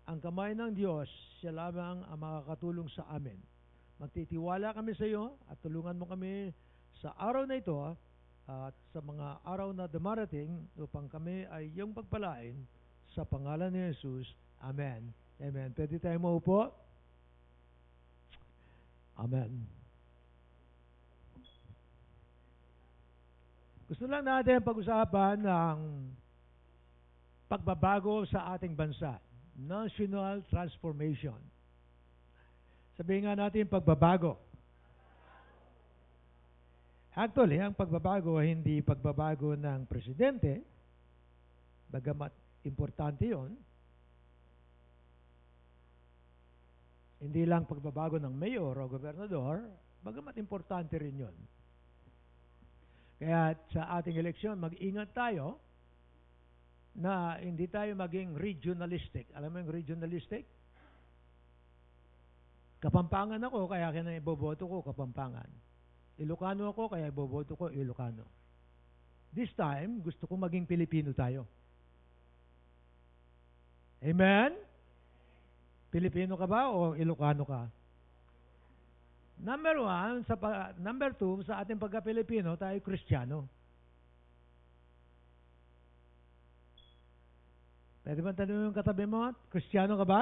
ang kamay ng Diyos, siya lamang ang makakatulong sa amin. Magtitiwala kami sa iyo at tulungan mo kami sa araw na ito at sa mga araw na dumarating upang kami ay iyong pagpalain sa pangalan ni Jesus. Amen. Amen. Pwede tayo maupo? Amen. Gusto lang natin pag-usapan ng pagbabago sa ating bansa. National transformation. Sabihin nga natin pagbabago. Actually, ang pagbabago hindi pagbabago ng presidente, bagamat importante yon. Hindi lang pagbabago ng mayor o gobernador, bagamat importante rin yon. Kaya sa ating eleksyon, mag-ingat tayo na hindi tayo maging regionalistic. Alam mo yung regionalistic? Kapampangan ako, kaya iboboto ko Kapampangan. Ilocano ako, kaya iboboto ko Ilocano. This time, gusto ko maging Pilipino tayo. Amen? Pilipino ka ba o Ilocano ka? Number two, sa ating pagka-Pilipino, tayo Kristiyano. Pwede ba tanong yung katabi mo? Kristiyano ka ba?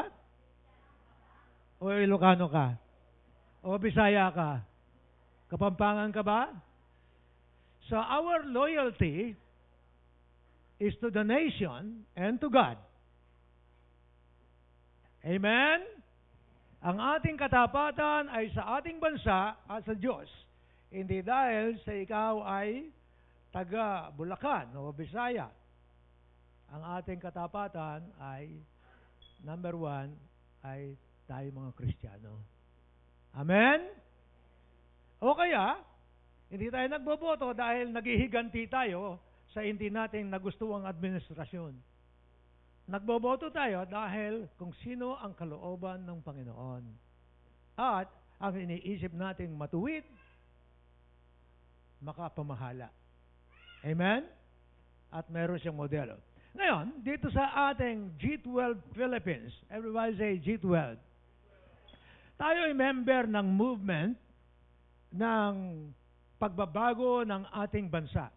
O Ilocano ka? O Bisaya ka? Kapampangan ka ba? So our loyalty is to the nation and to God. Amen? Ang ating katapatan ay sa ating bansa at sa Diyos. Hindi dahil sa ikaw ay taga Bulacan o Bisaya. Ang ating katapatan ay, number one, ay tayo mga Kristiyano. Amen? O kaya, hindi tayo nagboboto dahil naghihiganti tayo sa hindi nating nagustuhang administrasyon. Nagboboto tayo dahil kung sino ang kalooban ng Panginoon. At ang iniisip nating matuwid, makapamahala. Amen? At meron siyang modelo. Ngayon, dito sa ating G12 Philippines, everybody say G12. Tayo ay member ng movement ng pagbabago ng ating bansa.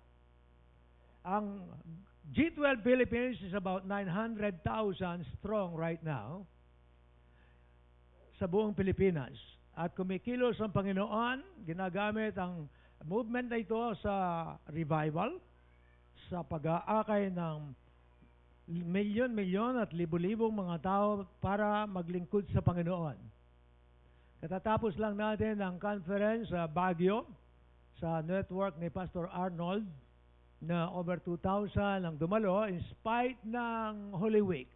Ang G12 Philippines is about 900,000 strong right now sa buong Pilipinas. At kumikilos ang Panginoon, ginagamit ang movement na ito sa revival, sa pag-aakay ng milyon-milyon at libo-libong mga tao para maglingkod sa Panginoon. Katatapos lang natin ang conference sa Baguio, sa network ni Pastor Arnold, na over 2,000 ang dumalo in spite ng Holy Week.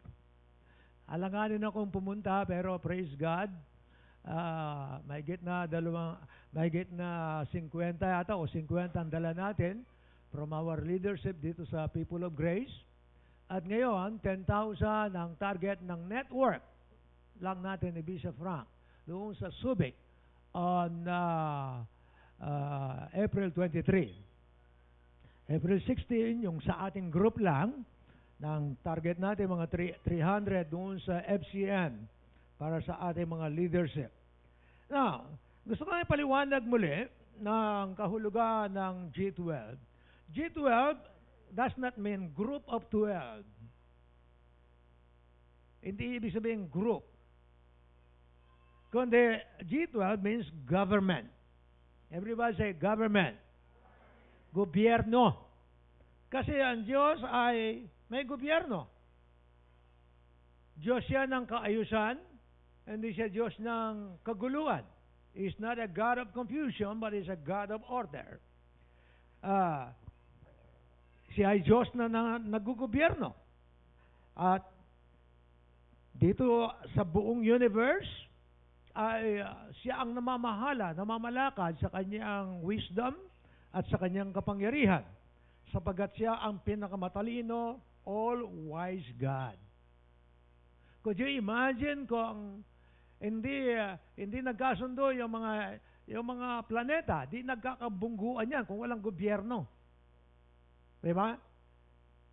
Alanganin akong pumunta pero praise God, mahigit na 50 yata o 50 ang dala natin from our leadership dito sa People of Grace. At ngayon, 10,000 ang target ng network lang natin ni Bishop Frank doon sa Subic on April 23. April 16, yung sa ating group lang, ng target natin mga 300 doon sa FCN para sa ating mga leadership. Now, gusto ko na ipaliwanag muli ng kahulugan ng G12. G12 does not mean group of 12. Hindi ibig sabihin group. Kundi G12 means government. Everybody say government. Gobyerno. Kasi ang Diyos ay may gobyerno. Diyos siya ng kaayusan, hindi siya Diyos ng kaguluhan. He is not a God of confusion, but He is a God of order. Siya ay Diyos na naggugobyerno. At dito sa buong universe, ay siya ang namamalakad sa kanyang wisdom at sa kanyang kapangyarihan, sapagkat siya ang pinakamatalino, all-wise God. Could you imagine kung hindi nagkasundo yung mga planeta, di nagkakabungguan yan kung walang gobyerno. Diba?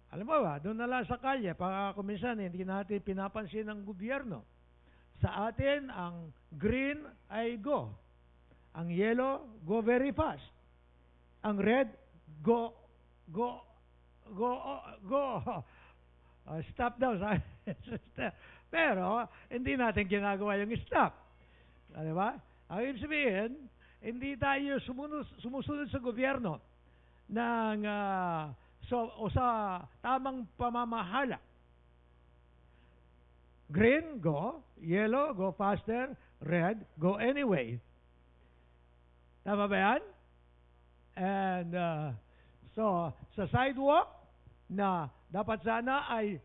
Alam mo ba, doon na lang sa kalye, para kuminsan hindi natin pinapansin ng gobyerno. Sa atin, ang green ay go. Ang yellow, go very fast. Ang red, go, go, go, go. Stop daw. Pero, hindi natin ginagawa yung stop. Di ba? Ang ibig sabihin, hindi tayo sumusunod sa gobyerno ng o sa tamang pamamahala. Green, go. Yellow, go faster. Red, go anyway. Tama ba yan? And so, sa sidewalk, na dapat sana ay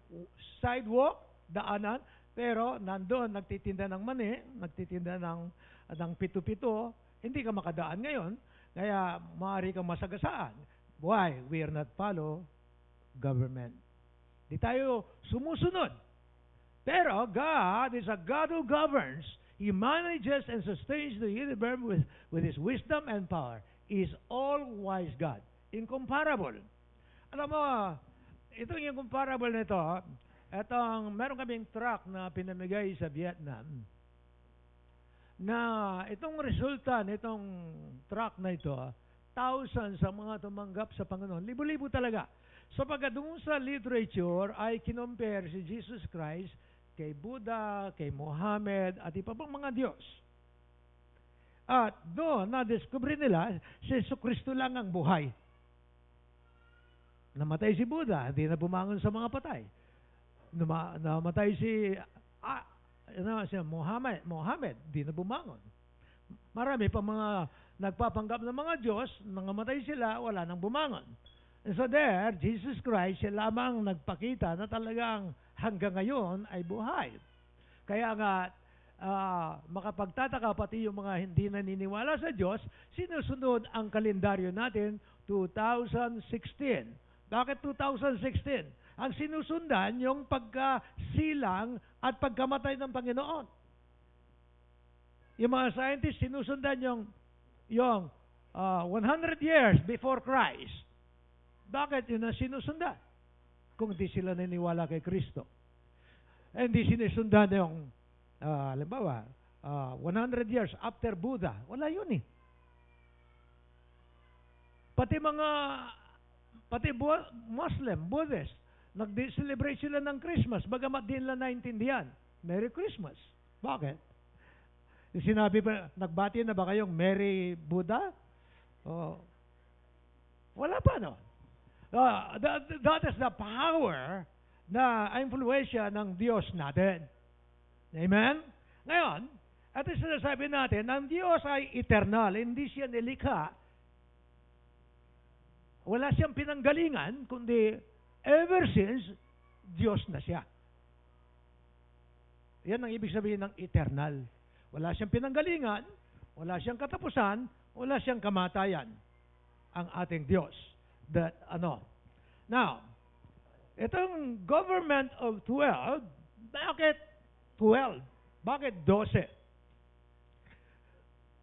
sidewalk, daanan, pero nandoon nagtitinda ng mani, nagtitinda ng pito-pito, hindi ka makadaan ngayon, kaya maaari kang masagasaan. Why? We are not follow government. Di tayo sumusunod. Pero God is a God who governs. He manages and sustains the universe with His wisdom and power. He is all-wise God. Incomparable. Alam mo, ito yung comparable nito. Meron kaming truck na pinamigay sa Vietnam na itong resulta nitong truck na ito, thousands sa mga tumanggap sa Panginoon. Libo-libo talaga. So doon sa literature ay kinompare si Jesus Christ kay Buddha, kay Muhammad, at iba pang mga Diyos. At doon, na-discover nila, si Jesucristo lang ang buhay. Namatay si Buddha, hindi na bumangon sa mga patay. Namatay si Muhammad, hindi na bumangon. Marami pa mga nagpapanggap ng mga Diyos, nangamatay sila, wala nang bumangon. And so there, Jesus Christ, siya lamang nagpakita na talagang hanggang ngayon ay buhay. Kaya nga, makapagtataka pati yung mga hindi naniniwala sa Diyos, sinusunod ang kalendaryo natin, 2016. Bakit 2016? Ang sinusundan yung pagkasilang at pagkamatay ng Panginoon. Yung mga scientists, sinusundan yung 100 years before Christ. Bakit yun ang sinusundan? Kung di sila naniniwala kay Kristo. Hindi sinusundan yung, halimbawa, 100 years after Buddha. Wala yun eh. Pati Muslim, Buddhist, nag-celebrate sila ng Christmas, bagamat din nila naintindihan. Merry Christmas. Bakit? Sinabi pa, nagbati na ba kayong Merry Buddha? Wala pa, no? That is the power na influensya ng Diyos natin. Amen? Ngayon, at sinasabi natin, ang Diyos ay eternal, hindi siya nilikha. Wala siyang pinanggalingan, kundi ever since, Diyos na siya. Yan ang ibig sabihin ng eternal. Wala siyang pinanggalingan, wala siyang katapusan, wala siyang kamatayan. Ang ating Diyos. Now, itong government of 12, bakit 12? Bakit 12?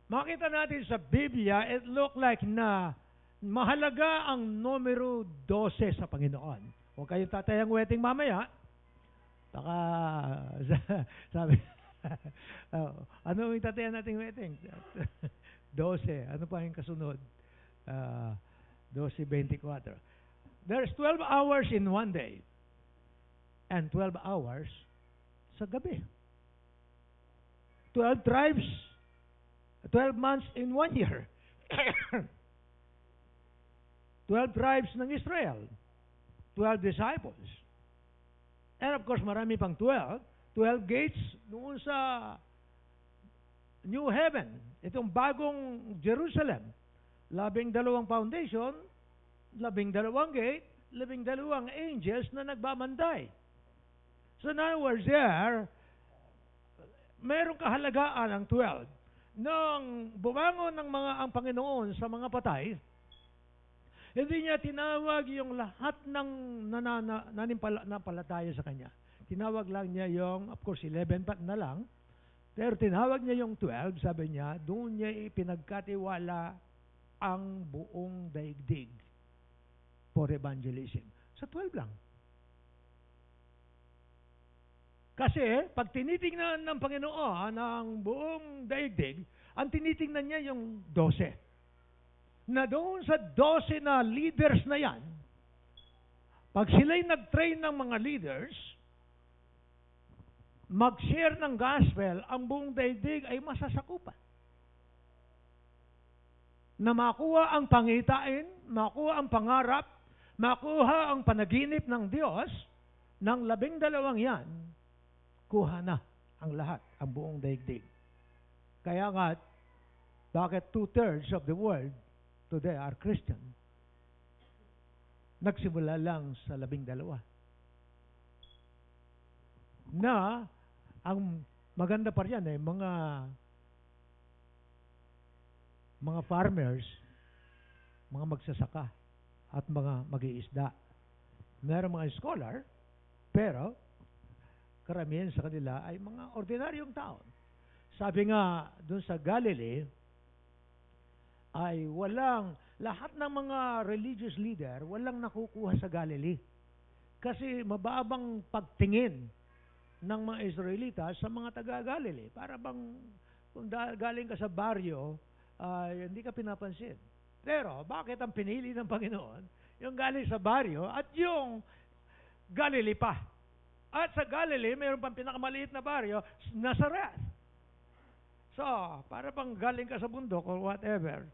Makita natin sa Biblia, it look like na mahalaga ang numero 12 sa Panginoon. Huwag kayong tatayang wedding mamaya. Baka, sabi, ano yung tatayan nating wedding? 12. Ano pa yung kasunod? 12:24. There's 12 hours in one day and 12 hours sa gabi. 12 tribes, 12 months in 1 year. 12 tribes ng Israel, 12 disciples. And of course, marami pang 12 gates noon sa New Heaven, itong bagong Jerusalem. 12 foundation, 12 gate, 12 angels na nagbabantay. So in other words, there, mayroong kahalagaan ang 12. Nung bumangon ang Panginoon sa mga patay, hindi niya tinawag yung lahat ng nanampalataya sa Kanya. Tinawag lang niya yung, of course, 11 pa na lang, pero tinawag niya yung 12, sabi niya, doon niya ipinagkatiwala ang buong daigdig for evangelism. Sa 12 lang. Kasi pag tinitingnan ng Panginoon ang buong daigdig, ang tinitingnan niya yung 12. Na doon sa 12 na leaders na yan, pag sila'y nag-train ng mga leaders, mag-share ng gospel, ang buong daigdig ay masasakupan. Na makuha ang pangitain, makuha ang pangarap, makuha ang panaginip ng Diyos, ng 12 yan, kuha na ang lahat, ang buong daigdig. Kaya nga, bakit 2/3 of the world today are Christian? Nagsimula lang sa 12. Na, ang maganda pa riyan mga farmers, mga magsasaka, at mga mag-iisda. Meron mga scholar, pero karamihan sa kanila ay mga ordinaryong tao. Sabi nga dun sa Galilee, ay lahat ng mga religious leader, walang nakukuha sa Galilee. Kasi mababang pagtingin ng mga Israelita sa mga taga-Galilee. Para bang kung galing ka sa baryo, hindi ka pinapansin. Pero bakit ang pinili ng Panginoon? Yung galing sa baryo at yung Galilee pa. At sa Galilee, mayroon pang pinakamaliit na baryo, Nazareth. So, para bang galing ka sa bundok or whatever,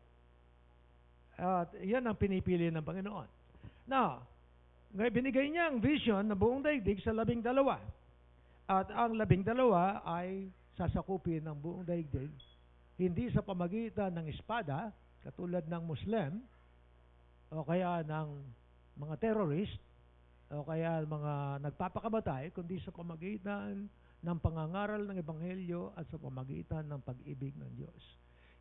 at yan ang pinipili ng Panginoon. Now, binigay niya ang vision na buong daigdig sa 12. At ang 12 ay sasakupin ng buong daigdig, hindi sa pamagitan ng espada, katulad ng Muslim, o kaya ng mga terrorist, o kaya mga nagpapakamatay, kundi sa pamagitan ng pangangaral ng Ebanghelyo at sa pamagitan ng pag-ibig ng Diyos.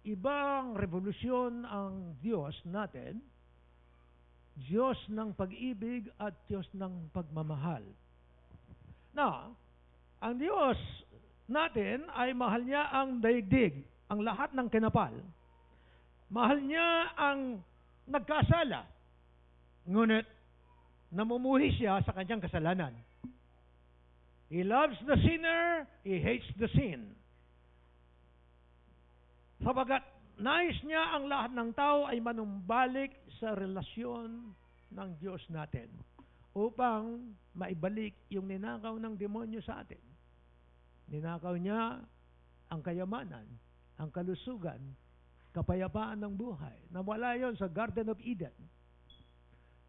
Ibang revolusyon ang Diyos natin, Diyos ng pag-ibig at Diyos ng pagmamahal. Now, ang Diyos natin ay mahal niya ang daigdig, ang lahat ng kinapal. Mahal niya ang nagkasala. Ngunit, namumuhi siya sa kanyang kasalanan. He loves the sinner, He hates the sin. Sabagat nais niya ang lahat ng tao ay manumbalik sa relasyon ng Diyos natin upang maibalik yung ninakaw ng demonyo sa atin. Ninakaw niya ang kayamanan, ang kalusugan, kapayapaan ng buhay. Nawala yon sa Garden of Eden.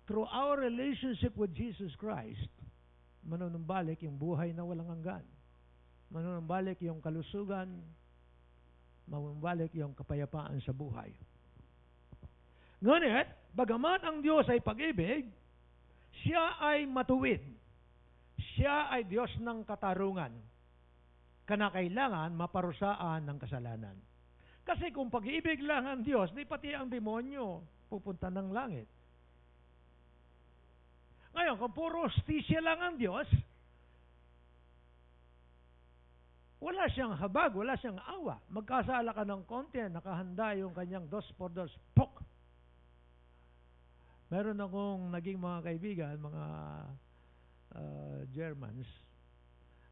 Through our relationship with Jesus Christ, manunumbalik yung buhay na walang hanggan. Manunumbalik yung kalusugan, manunumbalik yung kapayapaan sa buhay. Ngunit, bagaman ang Diyos ay pag-ibig, siya ay matuwid. Siya ay Diyos ng katarungan. Kanakailangan maparusaan ng kasalanan. Kasi kung pag-ibig lang ang Diyos, di pati ang demonyo pupunta ng langit. Ngayon, kung puro hustisya lang ang Diyos, wala siyang habag, wala siyang awa. Magkasala ka ng konti, nakahanda yung kanyang 2x2, pok! Meron akong naging mga kaibigan, mga Germans,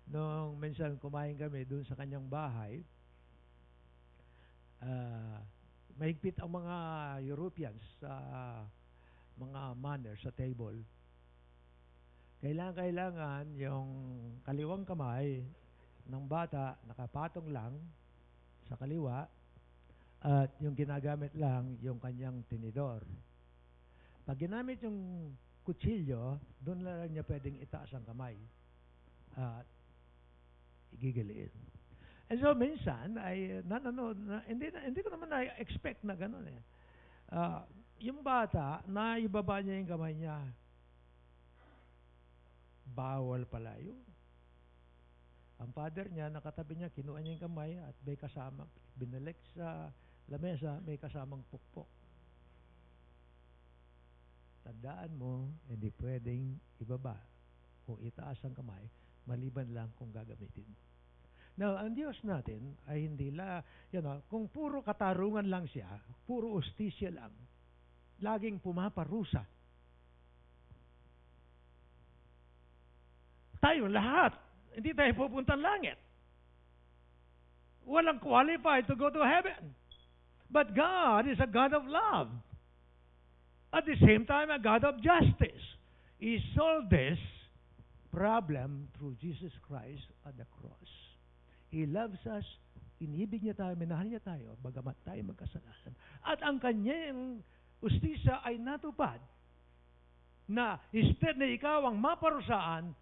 nung minsan kumain kami doon sa kanyang bahay, mahigpit ang mga Europeans sa mga manners sa table. Kailangan yung kaliwang kamay ng bata nakapatong lang sa kaliwa at yung ginagamit lang yung kanyang tinidor. Pag ginamit yung kutsilyo, doon lang niya pwedeng itaas ang kamay at igigiliin. And so minsan ay hindi ko naman na-expect na gano'n eh. Yung bata, naibaba niya yung kamay niya. Bawal pala yun. Ang father niya, nakatabi niya, kinuha niya yung kamay at may kasama, binalik sa lamesa, may kasamang pukpok. Tandaan mo, hindi pwedeng ibaba o itaas ang kamay, maliban lang kung gagamitin mo. Now, ang Diyos natin ay hindi kung puro katarungan lang siya, puro ustisya lang, laging pumaparusa. Tayo lahat, hindi tayo pupunta langit. Walang qualified to go to heaven. But God is a God of love. At the same time, a God of justice. He solved this problem through Jesus Christ at the cross. He loves us, inibig niya tayo, minahal niya tayo, bagamat tayo magkasalanan. At ang kanyang ustisya ay natupad na instead na ikaw ang maparusaan,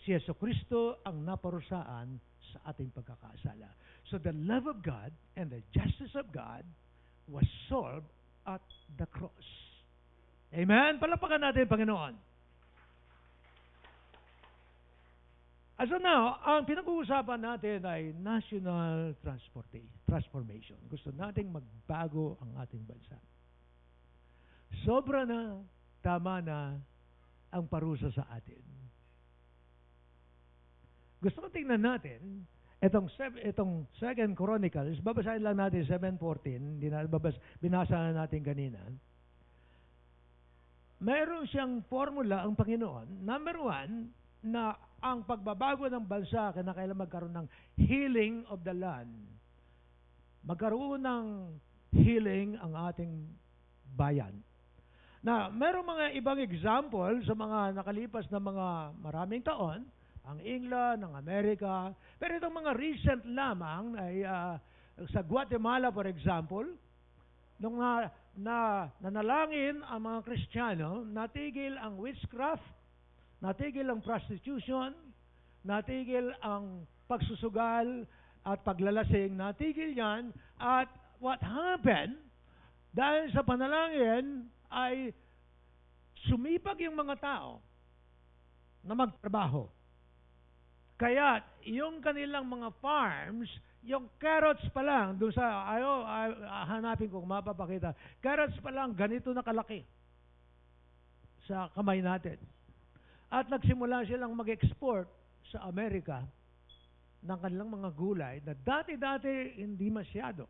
si Jesucristo ang naparusaan sa ating pagkakasala. So the love of God and the justice of God was solved at the cross. Amen? Palapakan natin, Panginoon. So now, ang pinag-uusapan natin ay national transformation. Gusto nating magbago ang ating bansa. Sobra na, tama na ang parusa sa atin. Gusto ko tingnan natin itong 2 Chronicles, babasahin lang natin 7:14, binasa na natin kanina. Mayroon siyang formula ang Panginoon. Number 1, na ang pagbabago ng bansa, kailangan magkaroon ng healing of the land. Magkaroon ng healing ang ating bayan. Na mayroong mga ibang example sa mga nakalipas na mga maraming taon, ang England, ang Amerika, pero itong mga recent lamang ay sa Guatemala, for example, nung nanalangin ang mga Kristiyano, natigil ang witchcraft, natigil ang prostitution, natigil ang pagsusugal at paglalasing, natigil yan. At what happened, dahil sa panalangin, ay sumipag yung mga tao na magtrabaho. Kaya yung kanilang mga farms, yung carrots pa lang, doon sa, hanapin ko kung mapapakita, carrots pa lang, ganito na kalaki sa kamay natin. At nagsimula silang mag-export sa Amerika ng kanilang mga gulay na dati-dati hindi masyado.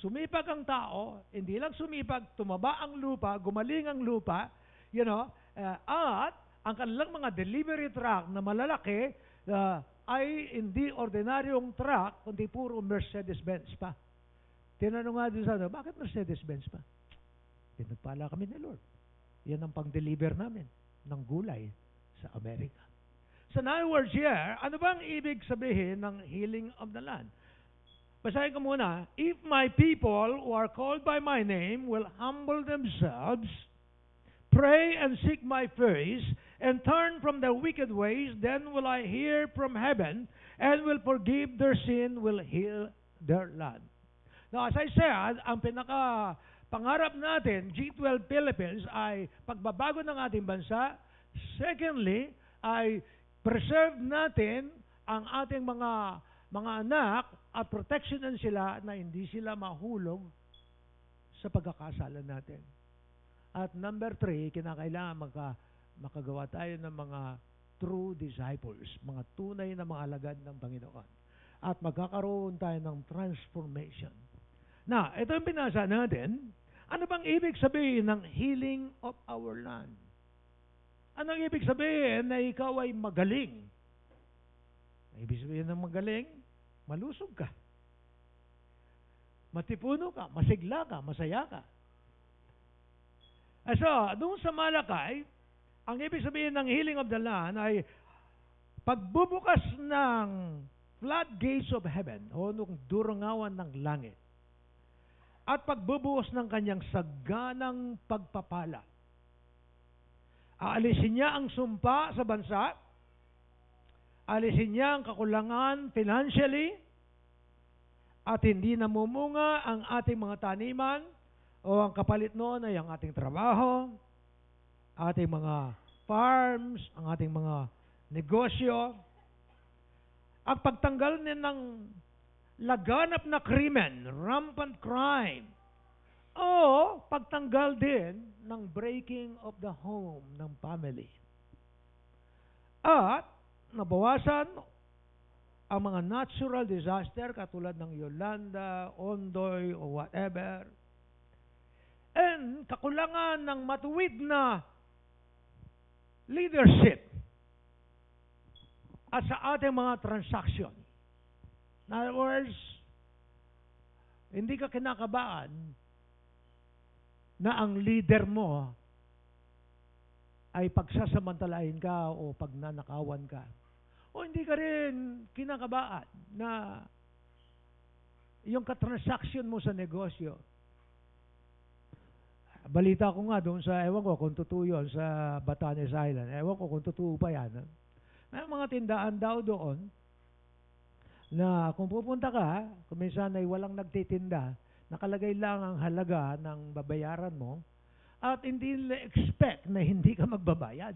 Sumipag ang tao, hindi lang sumipag, tumaba ang lupa, gumaling ang lupa, at ang kanilang mga delivery truck na malalaki ay hindi ordinaryong truck, kundi puro Mercedes-Benz pa. Tinanong nga doon sa bakit Mercedes-Benz pa? Pinagpala kami ni Lord. Yan ang pang-deliver namin ng gulay sa Amerika. So in other words here, ano bang ibig sabihin ng healing of the land? Basahin ko muna, if my people who are called by my name will humble themselves, pray and seek my face, and turn from their wicked ways, then will I hear from heaven, and will forgive their sin, will heal their land. Now, as I said, ang pangarap natin, G12 Philippines, ay pagbabago ng ating bansa. Secondly, ay preserve natin ang ating mga anak at protectionan sila na hindi sila mahulog sa pagkakasala natin. At number 3, kinakailangan makagawa tayo ng mga true disciples, mga tunay na mga alagad ng Panginoon. At magkakaroon tayo ng transformation. Na, ito yung binasa natin. Ano bang ibig sabihin ng healing of our land? Anong ibig sabihin na ikaw ay magaling? Ibig sabihin ng magaling, malusog ka. Matipuno ka, masigla ka, masaya ka. So, doon sa Malakay, ang ibig sabihin ng healing of the land ay pagbubukas ng floodgates of heaven o nung durangawan ng langit at pagbubuhos ng kanyang saganang pagpapala. Aalisin niya ang sumpa sa bansa, alisin niya ang kakulangan financially, at hindi namumunga ang ating mga taniman o ang kapalit noon ay ang ating trabaho, ating mga farms, ang ating mga negosyo, ang pagtanggal ng laganap na krimen, rampant crime, o pagtanggal din ng breaking of the home ng family. At nabawasan ang mga natural disaster katulad ng Yolanda, Ondoy, o whatever. And kakulangan ng matuwid na leadership at sa ating mga transaction. In other words, hindi ka kinakabaan na ang leader mo ay pagsasamantalahin ka o pagnanakawan ka. O hindi ka rin kinakabaan na yung katransaction mo sa negosyo. Balita ko nga doon sa, ewan ko kung totoo yun, sa Batanes Island. Ewan ko kung totoo pa yan. May mga tindahan daw doon na kung pupunta ka, kung minsan ay walang nagtitinda, nakalagay lang ang halaga ng babayaran mo, at hindi nila expect na hindi ka magbabayad.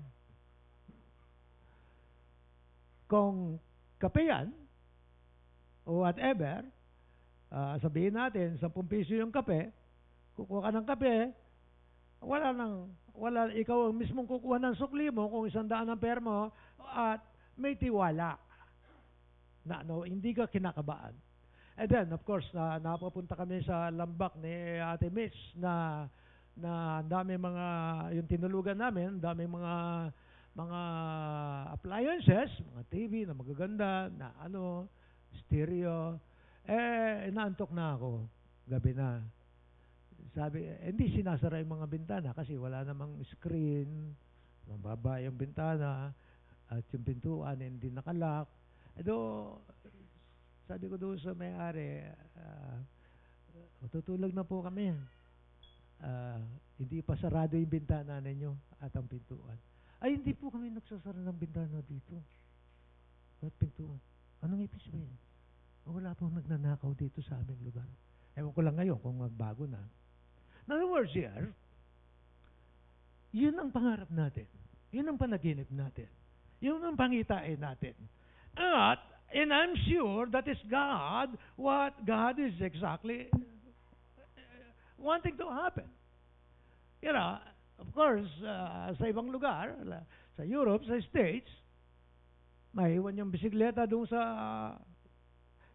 Kung kape yan, o whatever, sabihin natin, 10 piso yung kape, kukuha ka ng kape, ikaw ang mismong kukuha ng sukli mo kung 100 ang pera mo, at may tiwala na hindi ka kinakabaan. And then, of course, napapunta kami sa lambak ni Ate Mitch na dami mga, yung tinulugan namin, dami mga appliances, mga TV na magaganda, na stereo. Inaantok na ako, gabi na. Sabi, hindi sinasara yung mga bintana kasi wala namang screen, mababa yung bintana, at yung pintuan hindi nakalak. Sabi ko doon sa may-ari, tutulog na po kami. Hindi pa sarado yung bintana ninyo at ang pintuan. Ay, hindi po kami nagsasara ng bintana dito at pintuan. Anong ibig sabihin? Wala po nagnanakaw dito sa aming lugar. Ewan ko lang ngayon kung magbago na. In other words here, yun ang pangarap natin. Yun ang panaginip natin. Yun ang pangitain natin. And I'm sure that is God, what God is exactly wanting to happen. You know, of course, sa ibang lugar, sa Europe, sa States, maiwan yung bisikleta doon sa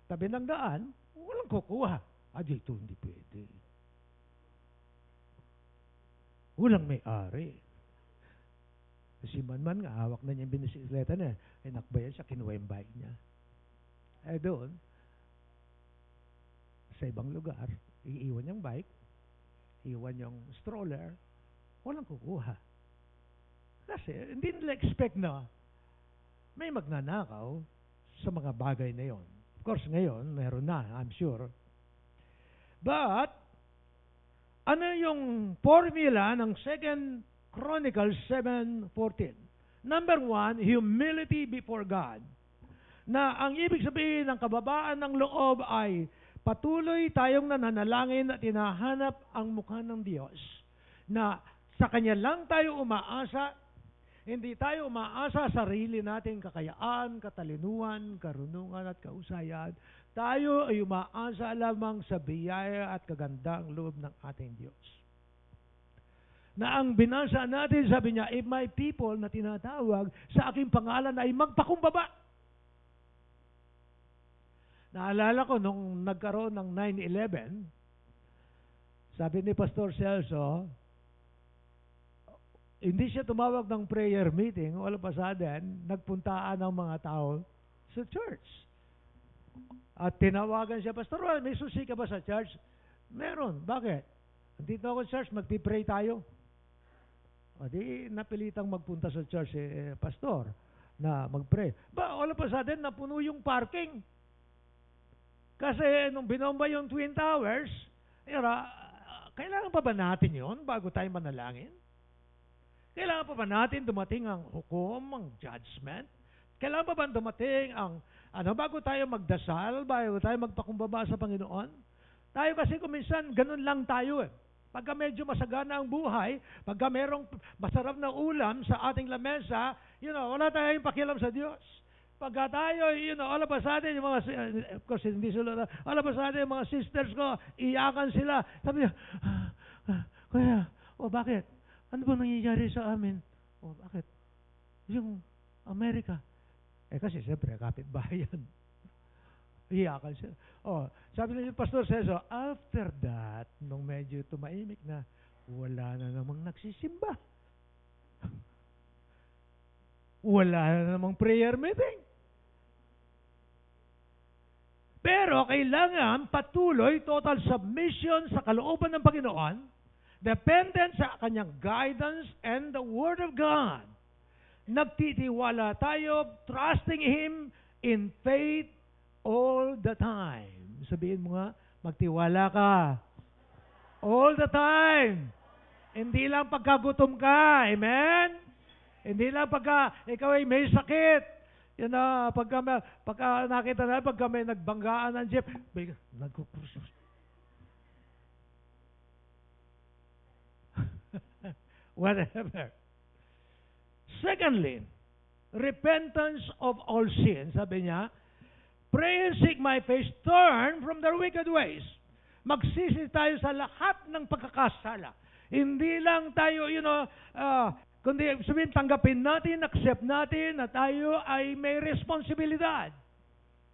tabi ng daan, walang kukuha. Dito hindi pwede. Walang may-ari. Si Manman nga, hawak na niya yung bisikleta niya. Nakbayan siya, kinuha yung bike niya. Doon, sa ibang lugar, iiwan yung bike, iiwan yung stroller, walang kukuha. Kasi hindi nila expect na may magnanakaw sa mga bagay na yon. Of course, ngayon, meron na, I'm sure. But, ano yung formula ng 2 Chronicles 7:14? Number 1, humility before God. Na ang ibig sabihin ng kababaan ng loob ay patuloy tayong nananalangin at hinahanap ang mukha ng Diyos. Na sa Kanya lang tayo umaasa, hindi tayo umaasa sa sarili nating kakayaan, katalinuhan, karunungan at kausayan. Tayo ay umaasa lamang sa biyaya at kagandang loob ng ating Diyos. Na ang binasa natin, sabi niya, if my people na tinatawag sa aking pangalan ay magpakumbaba. Naalala ko nung nagkaroon ng 9/11, sabi ni Pastor Celso, hindi siya tumawag ng prayer meeting, all of a sudden, nagpuntaan ng mga tao sa church. At tinawagan siya, Pastor, may susi ka ba sa church? Meron. Bakit? Dito ako sa church, magpipray tayo. O di, napilitang magpunta sa church pastor na magpray. All of a sudden, napuno yung parking. Kasi nung binomba yung Twin Towers, kailangan pa ba natin yon bago tayo manalangin? Kailangan pa ba natin dumating ang hukom, ang judgment? Kailangan pa ba dumating ang, bago tayo magdasal, bago tayo magpakumbaba sa Panginoon? Tayo kasi kuminsan, ganun lang tayo . Pagka medyo masagana ang buhay, pagka merong masarap na ulam sa ating lamesa, wala tayong pakialam sa Diyos. Pagka tayo, all of a sudden, yung mga, of course, hindi sila, all of a sudden, yung mga sisters ko, iyakan sila. Sabi niya, Kuya, bakit? Ano ba nangyayari sa amin? Bakit? Yung Amerika. Kasi siyempre, kapitbahay yan. Iyakan siya. Sabi niya yung Pastor Celso, after that, nung medyo tumaimik na, wala na namang nagsisimba. Wala na namang prayer meeting. Pero kailangan patuloy, total submission sa kalooban ng Panginoon, dependent sa kanyang guidance and the Word of God. Nagtitiwala tayo, trusting Him in faith all the time. Sabihin mo nga, magtiwala ka. All the time. Hindi lang pagkagutom ka. Amen? Hindi lang pagka ikaw ay may sakit. Yan na, pagka nakita na, pagka may nagbanggaan ng jeep, nagkukursos. Whatever. Secondly, repentance of all sins. Sabi niya, pray and seek my face, turn from their wicked ways. Magsisi tayo sa lahat ng pagkakasala. Hindi lang tayo, kundi sabihin, tanggapin natin, accept natin na tayo ay may responsibilidad.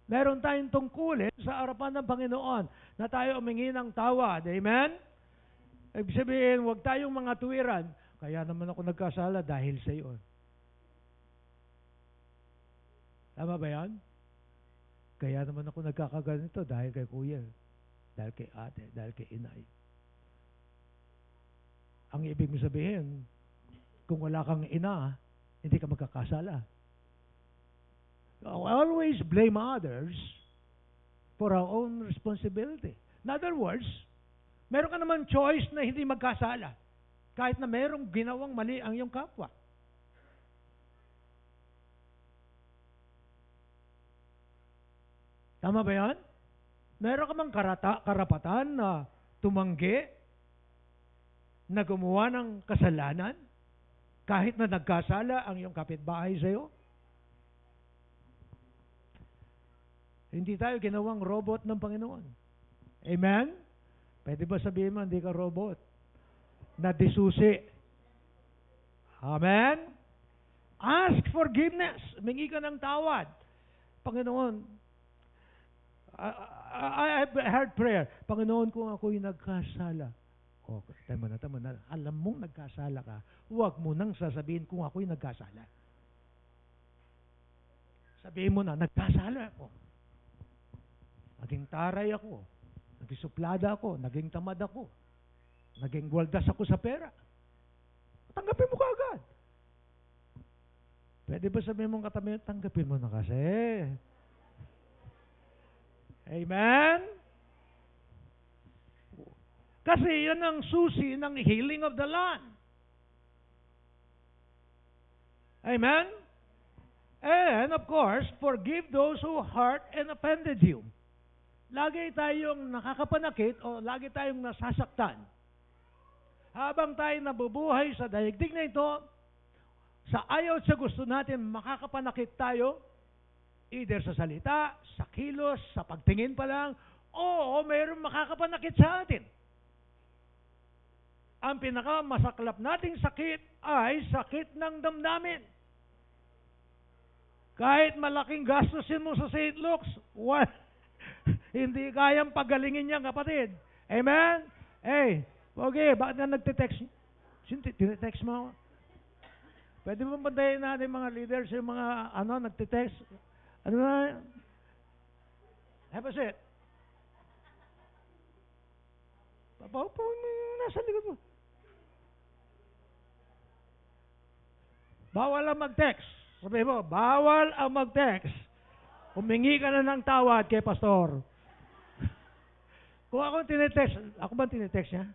Meron tayong tungkulin sa harapan ng Panginoon na tayo umingi ng tawad. Amen? Ibig sabihin, huwag tayong mga tuwiran. Kaya naman ako nagkasala dahil sa iyo. Tama ba yan? Kaya naman ako nagkakaganito dahil kay kuya, dahil kay ate, dahil kay inay. Ang ibig mo sabihin, kung wala kang ina, hindi ka magkakasala. Always blame others for our own responsibility. In other words, meron ka naman choice na hindi magkasala kahit na merong ginawang mali ang iyong kapwa. Tama ba yan? Meron ka mang karapatan na tumanggi na gumawa ng kasalanan kahit na nagkasala ang iyong kapitbahay sa iyo? Hindi tayo ginawang robot ng Panginoon. Amen? Pwede ba sabihin mo, hindi ka robot? Na disusi. Amen? Ask forgiveness. Humingi ka ng tawad. Panginoon, I've heard prayer. Panginoon, kung ako'y nagkasala, tama na. Alam mong nagkasala ka, huwag mo nang sasabihin kung ako'y nagkasala. Sabihin mo na, nagkasala ako. Naging taray ako. Naging suplada ako. Naging tamad ako. Naging gwaldas ako sa pera. Tanggapin mo kaagad. Pwede ba sabihin mong katabi, tanggapin mo na kasi. Amen? Kasi yan ang susi ng healing of the land. Amen? And of course, forgive those who hurt and offended you. Lagi tayong nakakapanakit o lagi tayong nasasaktan. Habang tayo nabubuhay sa daigdig na ito, sa ayaw at sa gusto natin makakapanakit tayo, either sa salita, sa kilos, sa pagtingin pa lang, o mayroong makakapanakit sa atin. Ang pinakamasaklap nating sakit ay sakit ng damdamin. Kahit malaking gastusin mo sa St. Luke's, hindi kayang pagalingin niya, kapatid. Amen? Hey, okay, bakit na nagtitext? Tinetext mo? Pwede mo bantayin natin mga leaders, yung mga nagtitext? Ano na? Have a seat. Papaw mo nasa likod mo. Bawal ang mag-text. Sabi mo, bawal ang mag-text. Humingi ka na ng tawad kay pastor. Kung ako tinetext, ako ba tinetext niya?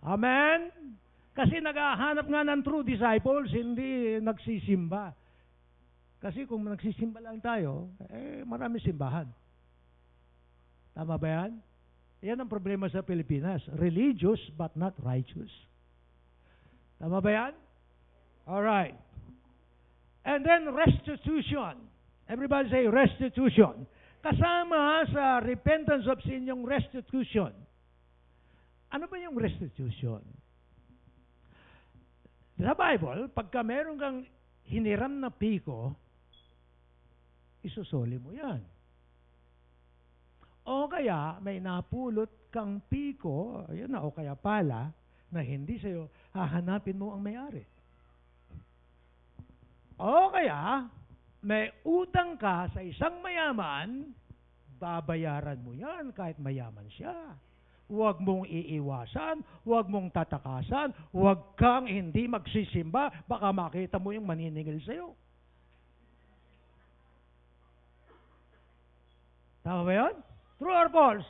Amen? Kasi naghahanap nga ng true disciples, hindi nagsisimba. Kasi kung nagsisimba lang tayo, marami simbahan. Tama ba yan? Yan ang problema sa Pilipinas. Religious but not righteous. Tama ba yan? Alright. And then restitution. Everybody say restitution. Kasama sa repentance of sin yung restitution. Ano ba yung restitution? Sa Bible, pagka meron kang hiniram na piko, isusoli mo yan. O kaya may napulot kang piko, ayun na, o kaya pala, na hindi sa'yo, hahanapin mo ang may-ari. O kaya, may utang ka sa isang mayaman, babayaran mo yan kahit mayaman siya. Huwag mong iiwasan, huwag mong tatakasan, huwag kang hindi magsisimba, baka makita mo yung maniningil sa'yo. Tama ba yun? True or false?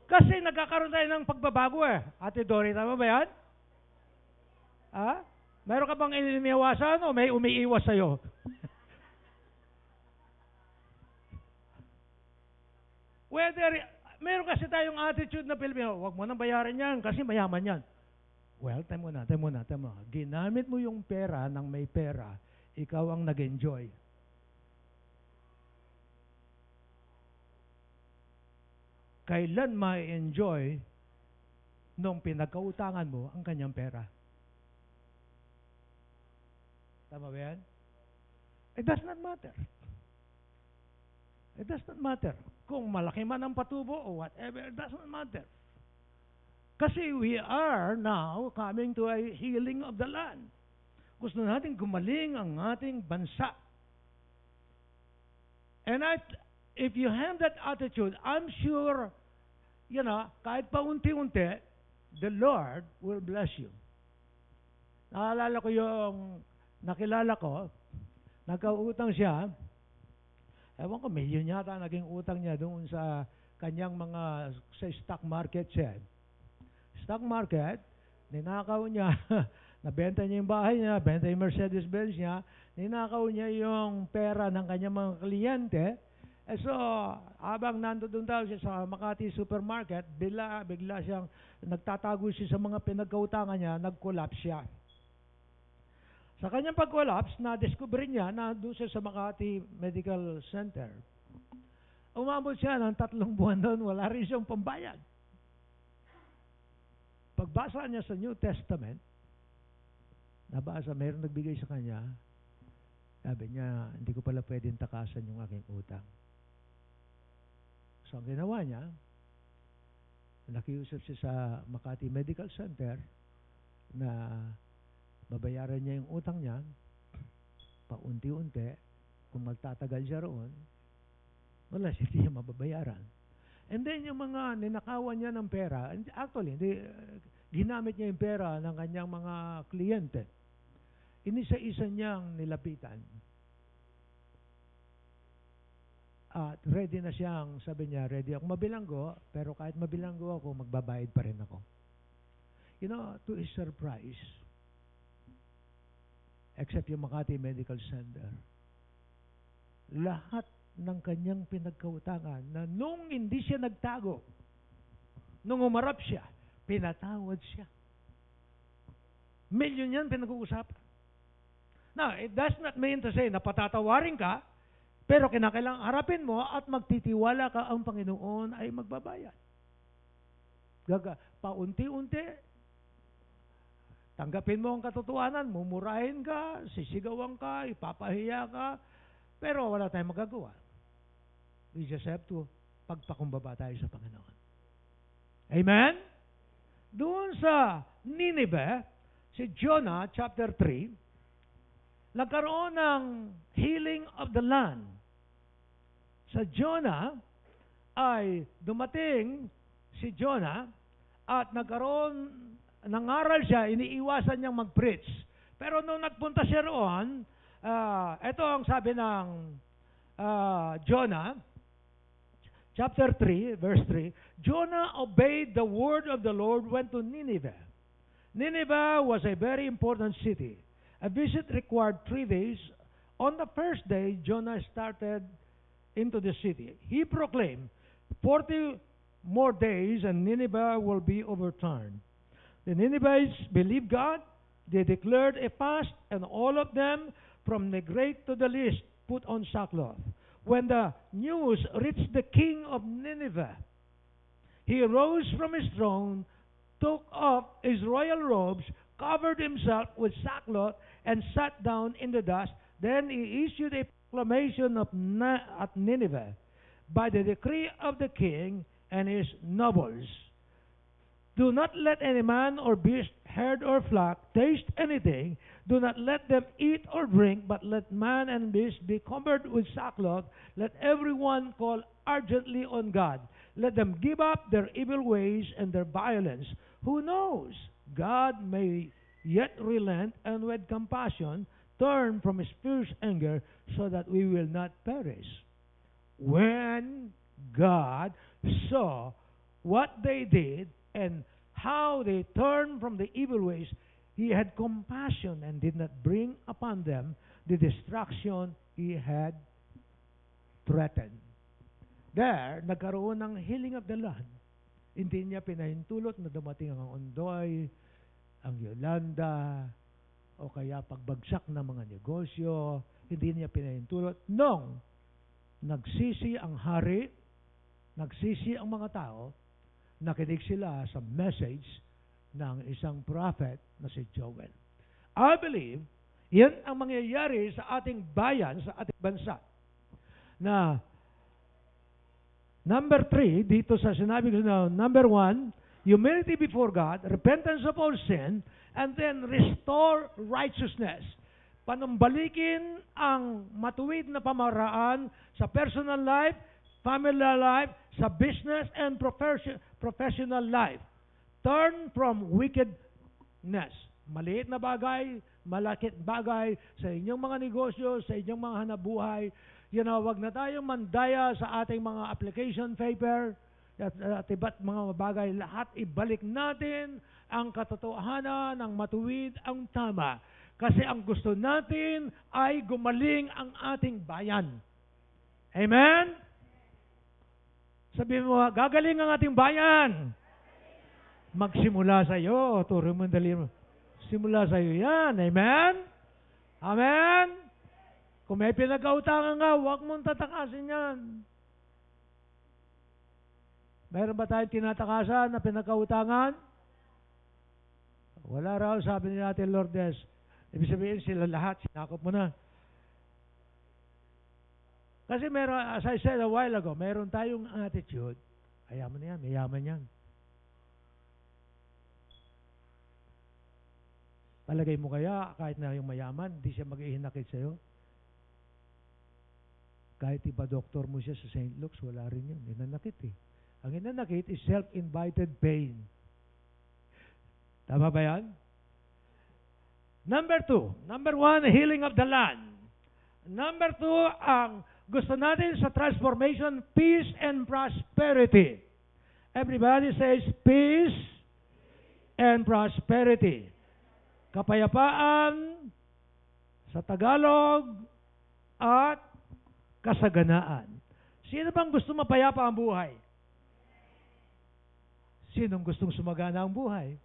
Kasi nagkakaroon tayo ng pagbabago eh. Ate Dory, tama ba yan? Ha? Meron ka bang iniiwasan o may umiiwas sa'yo? Meron kasi tayong attitude na Pilipino, huwag mo nang bayaran yan kasi mayaman yan. Well, tayo muna. Ginamit mo yung pera ng may pera, ikaw ang nag-enjoy. Kailan ma-enjoy nung pinagkautangan mo ang kanyang pera? Tama ba yan? It does not matter. It does not matter. Kung malaki man ang patubo o whatever, it does not matter. Kasi we are now coming to a healing of the land. Gusto natin gumaling ang ating bansa. And if you have that attitude, I'm sure, kahit pa unti-unti, the Lord will bless you. Naalala ko yung nakilala ko, nagkautang siya, ewan ko, milyon yata naging utang niya doon sa kanyang sa stock market siya. Stock market, ninakaw niya, nabenta niya yung bahay niya, benta yung Mercedes-Benz niya, ninakaw niya yung pera ng kanyang mga kliyente. So, habang nandoon daw siya sa Makati Supermarket, bigla siyang nagtatago siya sa mga pinagkautangan niya, nag-collapse siya. Sa kanyang pag-collapse, na-discover niya na doon siya sa Makati Medical Center. Umabot siya ng 3 buwan doon, wala rin siyang pambayad. Pagbasa niya sa New Testament, nabasa, mayroong nagbigay sa kanya, sabi niya, hindi ko pala pwedeng takasan yung aking utang. So, ang ginawa niya, nakiusap siya sa Makati Medical Center na babayaran niya yung utang niya, paunti-unti, kung magtatagal siya roon, wala siya hindi mababayaran. And then yung mga ninakawan niya ng pera, actually, ginamit niya yung pera ng kanyang mga kliyente. Inisa-isa niyang nilapitan. At ready na siyang, sabi niya, ready ako mabilanggo, pero kahit mabilanggo ako, magbabayad pa rin ako. To his surprise, except yung Makati Medical Center, lahat ng kanyang pinagkautangan na nung hindi siya nagtago, nung umarap siya, pinatawad siya. Milyon yan pinag-uusapan. Now, it does not mean to say na patatawarin ka, pero kinakailangan harapin mo at magtitiwala ka ang Panginoon ay magbabayad. Paunti-unti, tanggapin mo ang katotohanan, mumurahin ka, sisigawan ka, ipapahiya ka, pero wala tayong magagawa. We just have to pagpakumbaba tayo sa Panginoon. Amen? Doon sa Nineveh, si Jonah, chapter 3, nagkaroon ng healing of the land. Sa Jonah, ay dumating si Jonah at nangaral siya, iniiwasan niyang mag-preach. Pero nung nagpunta siya roon, ito ang sabi ng Jonah, chapter 3, verse 3, Jonah obeyed the word of the Lord, went to Nineveh. Nineveh was a very important city. A visit required 3 days. On the first day, Jonah started into the city. He proclaimed, 40 more days and Nineveh will be overturned. The Ninevites believed God. They declared a fast, and all of them, from the great to the least, put on sackcloth. When the news reached the king of Nineveh, he rose from his throne, took off his royal robes, covered himself with sackcloth, and sat down in the dust. Then he issued a proclamation at Nineveh by the decree of the king and his nobles. Do not let any man or beast herd or flock taste anything, do not let them eat or drink, but let man and beast be covered with sackcloth. Let everyone call urgently on God. Let them give up their evil ways and their violence. Who knows? God may yet relent and with compassion turn from his fierce anger so that we will not perish. When God saw what they did and how they turned from the evil ways, he had compassion and did not bring upon them the destruction he had threatened. There, nagkaroon ng healing of the land. Hindi niya pinahintulot na dumating ang Ondoy, ang Yolanda, o kaya pagbagsak ng mga negosyo. Hindi niya pinahintulot. Nung nagsisi ang hari, nagsisi ang mga tao, nakinig sila sa message ng isang prophet na si Joel. I believe, yan ang mangyayari sa ating bayan, sa ating bansa. Na number 3, dito sa sinabi ko na, number 1, humility before God, repentance of all sin, and then restore righteousness. Panumbalikin ang matuwid na pamaraan sa personal life, family life, sa business and professional life. Turn from wickedness. Maliit na bagay, malakit bagay sa inyong mga negosyo, sa inyong mga hanabuhay. Wag na tayong mandaya sa ating mga application paper at iba't mga bagay. Lahat ibalik natin ang katotohanan ng matuwid, ang tama. Kasi ang gusto natin ay gumaling ang ating bayan. Amen? Sabihin mo, gagaling ang ating bayan. Magsimula sa iyo. Turo mo dali mo. Simula sa iyo yan. Amen? Amen? Kung may pinag-autangan nga, huwag mong tatakasin yan. Mayroon ba tayong tinatakasan na pinag-autangan? Wala raw, sabi ni natin Lourdes. Ibig sabihin sila lahat, sinakop mo na. Kasi meron, as I said a while ago, meron tayong attitude. Ayaman yan, mayaman yan. Palagay mo kaya, kahit na yung mayaman, hindi siya mag-ihinakit sa'yo? Kahit ipa-doktor mo siya sa St. Luke's, wala rin yun. Hinanakit eh. Ang hinanakit is self-invited pain. Tama ba yan? Number 2. Number 1, healing of the land. Number 2, ang gusto natin sa transformation, peace and prosperity. Everybody says peace and prosperity. Kapayapaan sa Tagalog at kasaganaan. Sino bang gusto mapayapa ang buhay? Sinong gustong sumagana ang buhay?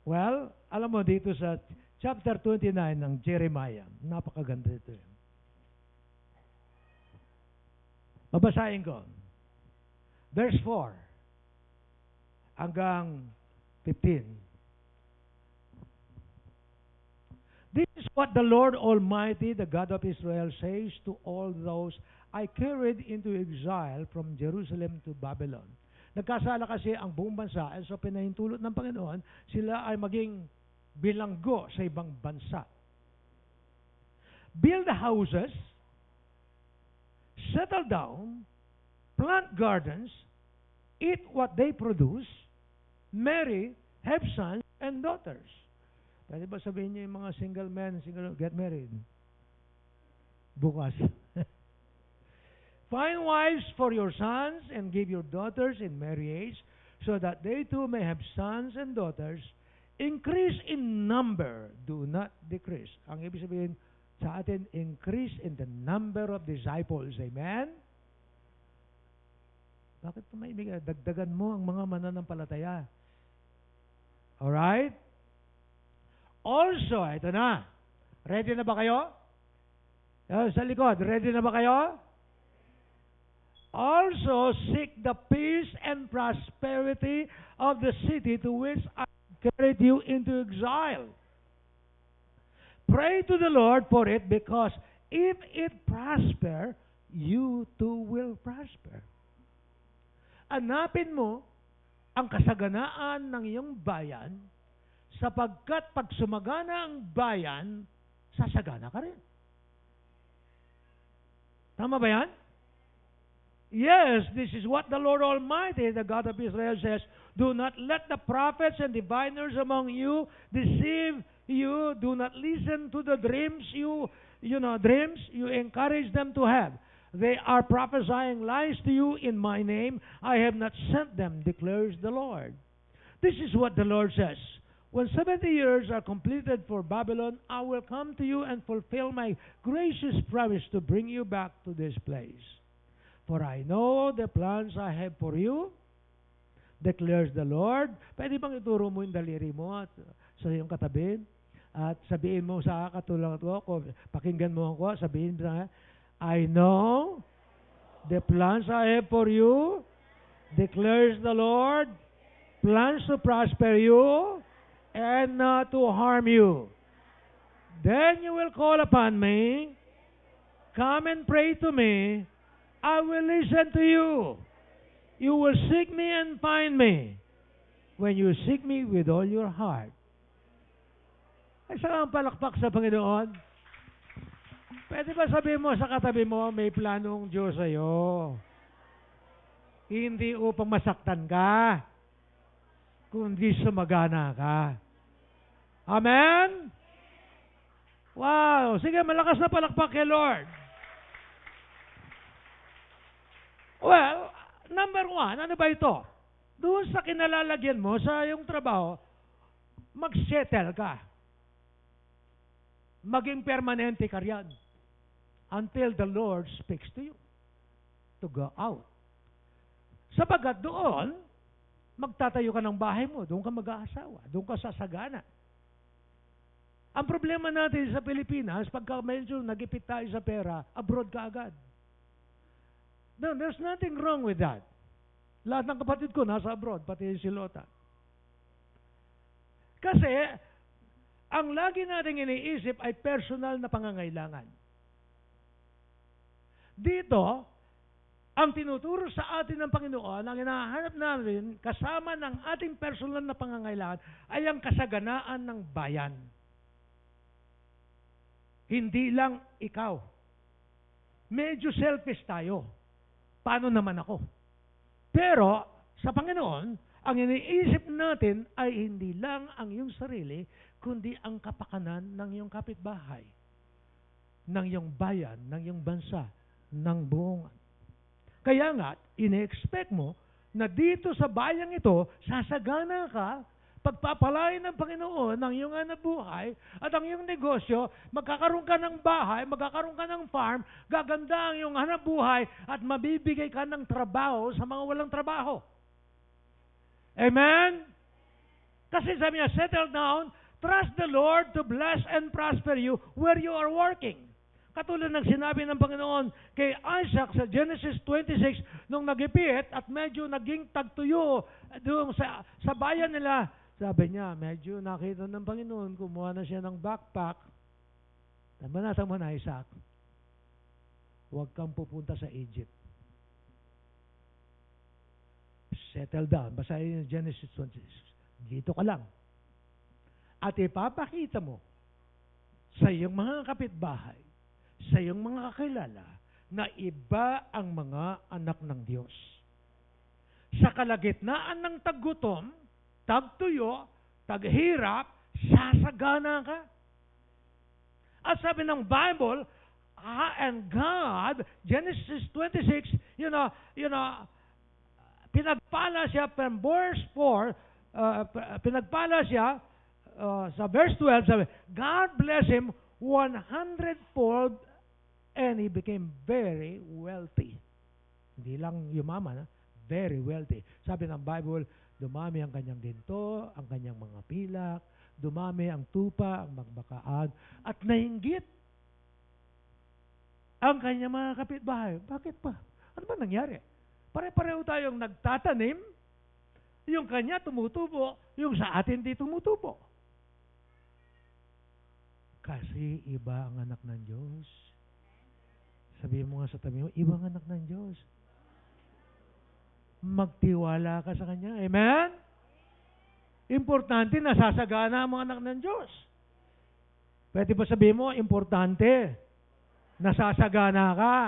Well, alam mo dito sa chapter 29 ng Jeremiah, napakaganda ito. Babasahin ko. Verse 4 hanggang 15. This is what the Lord Almighty, the God of Israel, says to all those I carried into exile from Jerusalem to Babylon. Nagkasala kasi ang buong bansa, and so pinahintulot ng Panginoon, sila ay maging bilanggo sa ibang bansa. Build houses, settle down, plant gardens, eat what they produce, marry, have sons and daughters. Pwede ba sabihin niyo yung mga single men, get married? Bukas. Find wives for your sons and give your daughters in marriage so that they too may have sons and daughters. Increase in number, do not decrease. Ang ibig sabihin sa atin, increase in the number of disciples. Amen? Bakit pa may ibig? Dagdagan mo ang mga mananampalataya. Alright? Also, ito na. Ready na ba kayo? Sa likod, ready na ba kayo? Also, seek the peace and prosperity of the city to which I carried you into exile. Pray to the Lord for it, because if it prosper, you too will prosper. Hanapin mo ang kasaganaan ng iyong bayan, sapagkat pag sumagana ang bayan, sasagana ka rin. Tama ba yan? Yes, this is what the Lord Almighty, the God of Israel says, do not let the prophets and diviners among you deceive you. Do not listen to the dreams dreams you encourage them to have. They are prophesying lies to you in my name. I have not sent them, declares the Lord. This is what the Lord says. When 70 years are completed for Babylon, I will come to you and fulfill my gracious promise to bring you back to this place. For I know the plans I have for you, declares the Lord. Pwede bang ituro mo yung daliri mo at sa iyong katabi? At sabihin mo sa katulad ko, pakinggan mo ako, sabihin na, I know the plans I have for you, declares the Lord, plans to prosper you and not to harm you. Then you will call upon me, come and pray to me, I will listen to you. You will seek me and find me when you seek me with all your heart. Ay, saan ang palakpak sa Panginoon? Pwede ba sabihin mo sa katabi mo, may planong Diyos sa'yo. Hindi upang masaktan ka, kundi sumagana ka. Amen? Wow! Sige, malakas na palakpak kay Lord. Well, number one, ano ba ito? Doon sa kinalalagyan mo sa iyong trabaho, mag-settle ka. Maging permanente ka riyan until the Lord speaks to you to go out. Sapagat doon, magtatayo ka ng bahay mo, doon ka mag-aasawa, doon ka sasagana. Ang problema natin sa Pilipinas, pagka medyo nagipit tayo sa pera, abroad ka agad. No, there's nothing wrong with that. Lahat ng kapatid ko nasa abroad, pati si Lota. Kasi, ang lagi nating iniisip ay personal na pangangailangan. Dito, ang tinuturo sa atin ng Panginoon, ang hinahanap natin, kasama ng ating personal na pangangailangan, ay ang kasaganaan ng bayan. Hindi lang ikaw. Medyo selfish tayo. Paano naman ako? Pero, sa Panginoon, ang iniisip natin ay hindi lang ang iyong sarili, kundi ang kapakanan ng iyong kapitbahay, ng iyong bayan, ng iyong bansa, ng buong. Kaya nga, ine-expect mo na dito sa bayang ito, sasagana ka, pagpapalain ng Panginoon ng iyong hanap buhay at ang iyong negosyo, magkakaroon ka ng bahay, magkakaroon ka ng farm, gaganda ang iyong hanap buhay at mabibigay ka ng trabaho sa mga walang trabaho. Amen? Kasi sabi niya, settle down, trust the Lord to bless and prosper you where you are working. Katulad ng sinabi ng Panginoon kay Isaac sa Genesis 26, nung nagipit at medyo naging tagtuyo doon sa bayan nila, sabi niya, medyo nakita ng Panginoon, kumuha na siya ng backpack. Banata mo na, Isaac, huwag kang pupunta sa Egypt. Settle down. Basahin yung Genesis 26. Dito ka lang. At ipapakita mo sa iyong mga kapitbahay, sa iyong mga kakilala, na iba ang mga anak ng Diyos. Sa kalagitnaan ng taggutom, tagtuyo, taghirap, sasagana ka. At sabi ng Bible, and God, Genesis 26, pinagpala siya from verse 4, pinagpala siya sa verse 12, sabi, God bless him 100-fold and he became very wealthy. Hindi lang yumaman, very wealthy. Sabi ng Bible, dumami ang kanyang ginto, ang kanyang mga pilak, dumami ang tupa, ang magbakaan, at nainggit ang kanyang mga kapitbahay. Bakit pa? Ano ba nangyari? Pare-pareho tayong nagtatanim, yung kanya tumutubo, yung sa atin di tumutubo. Kasi iba ang anak ng Diyos. Sabihin mo nga sa tabi mo, iba ang anak ng Diyos. magtiwala ka sa Kanya. Amen? Importante, nasasagana ang mga anak ng Diyos. Pwede ba sabihin mo, importante, nasasagana ka.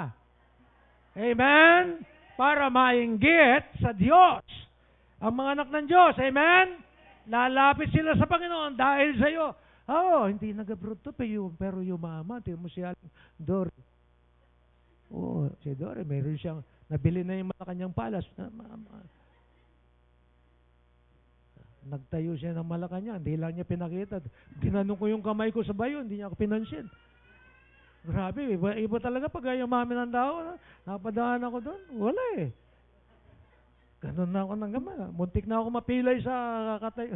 Amen? Para mainggit sa Diyos ang mga anak ng Diyos. Amen? Lalapit sila sa Panginoon dahil sa iyo. Hindi nag-abroad to, pero yumaman. Tingnan mo siya, Dory. Si Dory, mayroon siyang, nabili na yung Malacanang Palace. Nagtayo siya ng Malacanang, hindi lang niya pinakita. Ginanong ko yung kamay ko sa bayo, hindi niya ako pinansin. Grabe, iba talaga pag yumamin ng tao. Napadaan ako doon, wala eh. Ganun na ako ng gama. Muntik na ako mapilay sa kakatay.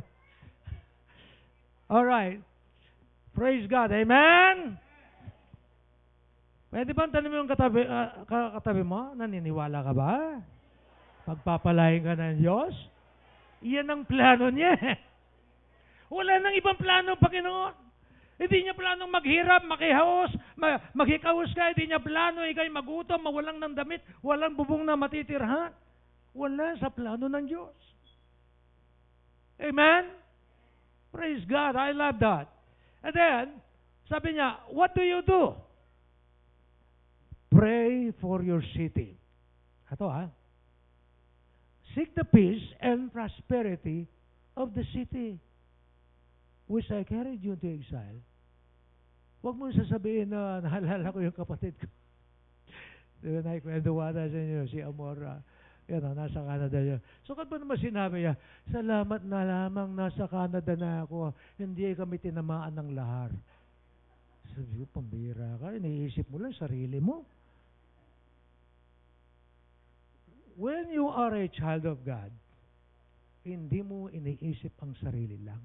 Alright. Praise God. Amen? Pwede ba tanong mo yung katabi mo? Naniniwala ka ba? Pagpapalain ka ng Diyos? Iyan ang plano niya. Wala nang ibang plano, Panginoon. Hindi niya planong maghirap, maghikaos ka. Hindi niya plano, ikay magutom, mawalang ng damit, walang bubong na matitirhan. Wala sa plano ng Diyos. Amen? Praise God. I love that. And then, sabi niya, what do you do? Pray for your city. Ito seek the peace and prosperity of the city which I carried you into exile. Huwag mo sasabihin na naalala ko yung kapatid ko. Diba naikwentuwala sa inyo, si Amora. Nasa Canada yun. So, ba naman sinabi niya, salamat na lamang nasa Canada na ako, hindi kami tinamaan ng lahar. Sabi ko, pambira ka, iniisip mo lang sarili mo. When you are a child of God, hindi mo iniisip ang sarili lang.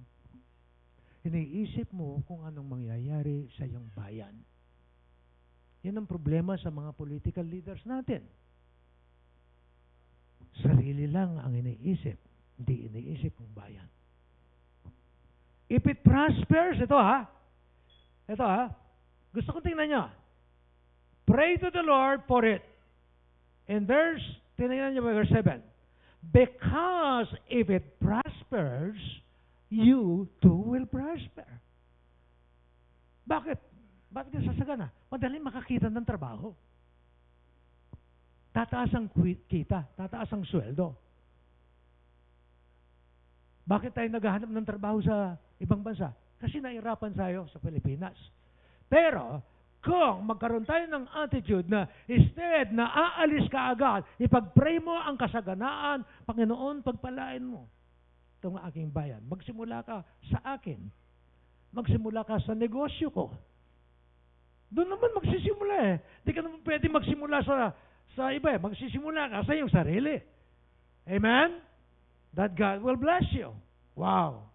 Iniisip mo kung anong mangyayari sa iyong bayan. Yan ang problema sa mga political leaders natin. Sarili lang ang iniisip, hindi iniisip ang bayan. If it prospers, ito gusto kong tingnan nyo. Pray to the Lord for it. In tingnan nyo verse 7. Because if it prospers, you too will prosper. Bakit? Bakit ka sasagana? Madaling makakita ng trabaho. Tataas ang kita, tataas ang sweldo. Bakit tayo naghahanap ng trabaho sa ibang bansa? Kasi nahirapan tayo sa Pilipinas. Pero, kung magkaroon tayo ng attitude na instead na aalis ka agad, ipag-pray mo ang kasaganaan, Panginoon, pagpalain mo itong aking bayan. Magsimula ka sa akin. Magsimula ka sa negosyo ko. Doon naman magsisimula eh. Di ka naman pwede magsimula sa iba eh. Magsisimula ka sa iyong sarili. Amen? That God will bless you. Wow.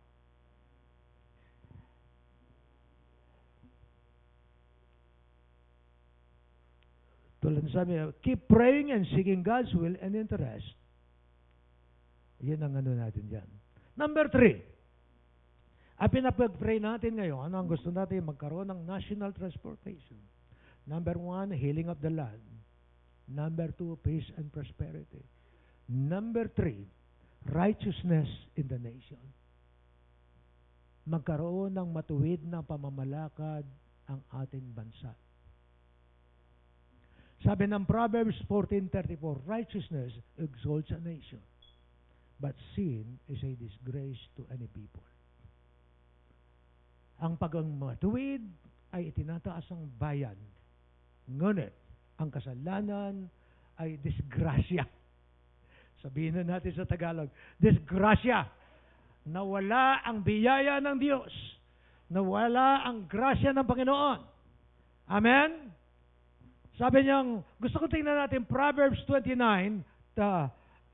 Tulad sabi, keep praying and seeking God's will and interest. Yan ang natin dyan. Number 3. Ang pinapag-pray natin ngayon, ano ang gusto natin? Magkaroon ng national transportation. Number 1, healing of the land. Number 2, peace and prosperity. Number 3, righteousness in the nation. Magkaroon ng matuwid na pamamalakad ang ating bansa. Sabi ng Proverbs 14:34, righteousness exalts a nation, but sin is a disgrace to any people. Ang pagmatuwid ay itinataas ang bayan. Ngunit, ang kasalanan ay disgrasya. Sabihin na natin sa Tagalog, disgrasya. Nawala ang biyaya ng Diyos. Nawala ang grasya ng Panginoon. Amen? Sabi niyang, gusto ko tingnan natin Proverbs 29,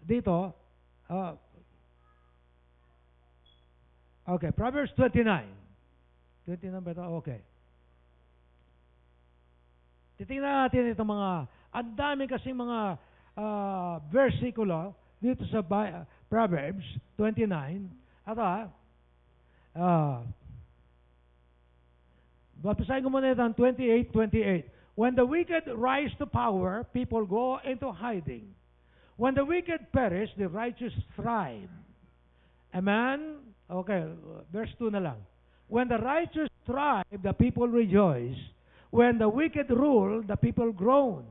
dito. Okay, Proverbs 29. 29 ba ito? Okay. Titingnan natin itong mga, ang dami kasing mga versikulo dito sa Proverbs 29. Babasahin ko muna ito ang 28. When the wicked rise to power, people go into hiding. When the wicked perish, the righteous thrive. Amen? Okay, verse 2 na lang. When the righteous thrive, the people rejoice. When the wicked rule, the people groan.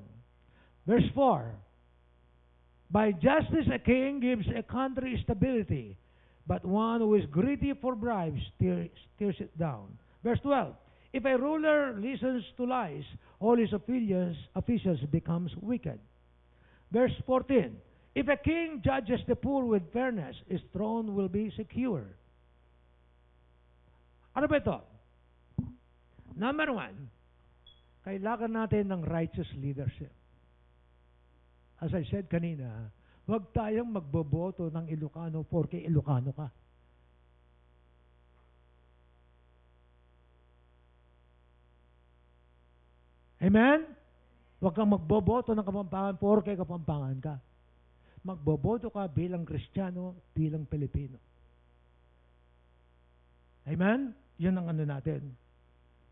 Verse 4. By justice a king gives a country stability, but one who is greedy for bribes tears it down. Verse 12. If a ruler listens to lies, all his officials becomes wicked. Verse 14. If a king judges the poor with fairness, his throne will be secure. Ano ba ito? Number 1, kailangan natin ng righteous leadership. As I said kanina, huwag tayong magboboto ng Ilocano porque Ilocano ka. Amen? Huwag kang magboboto ng Kapampangan porque Kapampangan ka. Magboboto ka bilang Kristiyano, bilang Pilipino. Amen? Yun ang ano natin.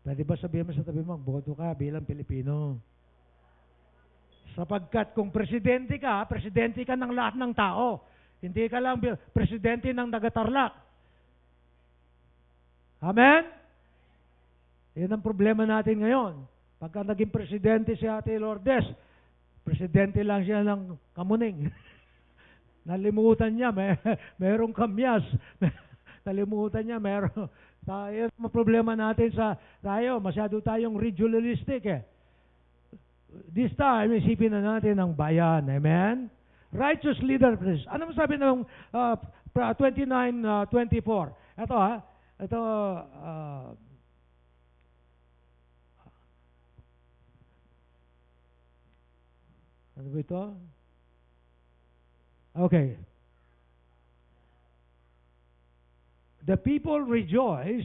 Pwede ba sabihin mo sa tabi mo, magboto ka bilang Pilipino? Sapagkat kung presidente ka ng lahat ng tao. Hindi ka lang presidente ng Nagatarlac. Amen? Yan ang problema natin ngayon. Pagka naging presidente si Ate Lourdes, presidente lang siya ng Kamuning. Nalimutan niya, merong kamyas. Nalimutan niya, meron. Yan ang problema natin tayo. Masyado tayong regionalistic eh. This time, isipin na natin ang bayan. Amen? Righteous leadership. Ano sabi ng 29:24? Ito ano ba ito? Okay. The people rejoice.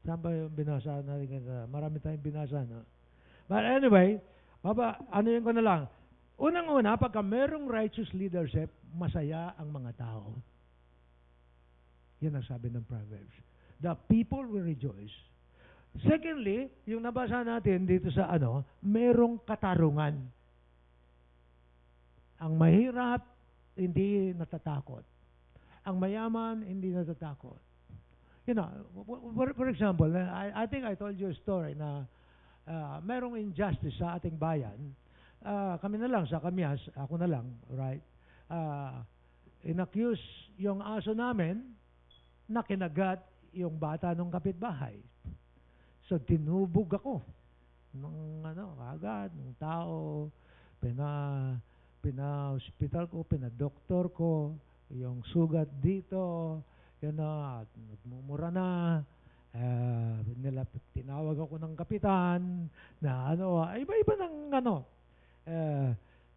Saan ba yung binasa natin? Marami tayong binasa. No? But anyway, ano yun ko na lang. Unang-una, pagka merong righteous leadership, masaya ang mga tao. Yan ang sabi ng Proverbs. The people will rejoice. Secondly, yung nabasa natin dito sa merong katarungan. Ang mahirap, hindi natatakot. Ang mayaman, hindi natatakot. You know, for example, I think I told you a story na merong injustice sa ating bayan. Kami na lang sa Kamyas, ako na lang, right? In-accuse yung aso namin na kinagat yung bata ng kapitbahay. So, tinubog ako ng agad, ng tao, pina-hospital ko, pina-doktor ko, yung sugat dito, nagmumura na, tinawag ako ng kapitan, na iba-iba ng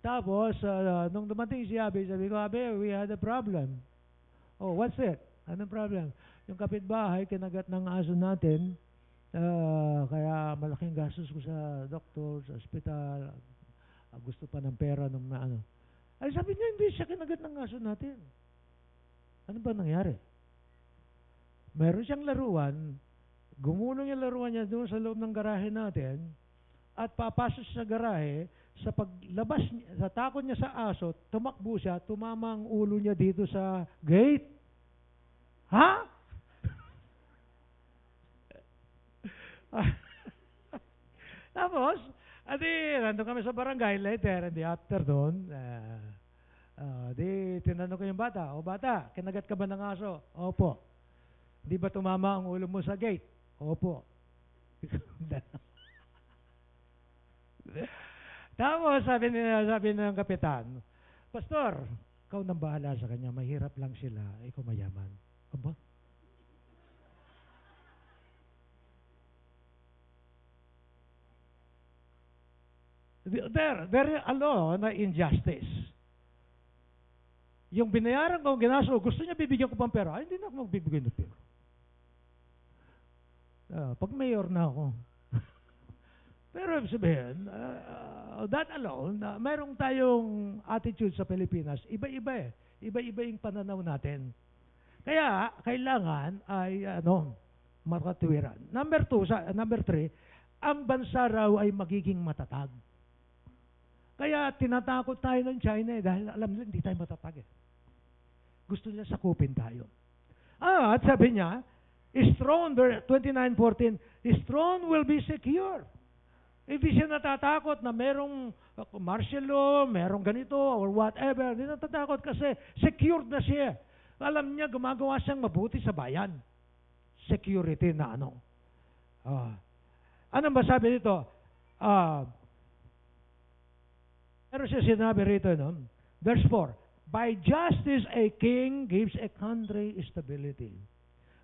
tapos, nung dumating si Abe, sabi ko, Abe, we had a problem. Oh, what's it? Anong problem? Yung kapitbahay, kinagat ng aso natin, kaya malaking gastos ko sa doktor, sa ospital, gusto pa ng pera ng Ay, sabi niya, hindi siya kinagat ng aso natin. Ano ba nangyari? Meron siyang laruan, gumulong yung laruan niya doon sa loob ng garahe natin, at papasok sa garahe, sa paglabas, sa takot niya sa aso, tumakbo siya, tumama ang ulo niya dito sa gate. Ha? Tapos, nandun kami sa barangay later, and after doon, tinanong ko yung bata, bata, kinagat ka ba ng aso? Opo. Di ba tumama ang ulo mo sa gate? Opo. Tapos, sabi ng kapitan, Pastor, ikaw nang bahala sa kanya, mahirap lang sila, ikaw mayaman. Aba? There a law na injustice. Yung binayaran ko, ginaso, gusto niya bibigyan ko pang pera, ay, hindi na ako magbibigay ng pera. Pag mayor na ako. Pero sabihin, that alone, mayroong tayong attitude sa Pilipinas, iba-iba eh. Iba-iba yung pananaw natin. Kaya, kailangan ay, makatwiran. Number 3, ang bansa raw ay magiging matatag. Kaya tinatakot tayo ng China dahil alam nila hindi tayo matatag Gusto nila sakupin tayo. At sabi niya, His throne, 29:14, His throne will be secure. Hindi siya natatakot na merong martial law, merong ganito, or whatever. Hindi natatakot kasi secured na siya. Alam niya, gumagawa siyang mabuti sa bayan. Security na ano. Anong ba sabi dito? Pero siya sinabi rito, no? Verse 4, by justice a king gives a country stability.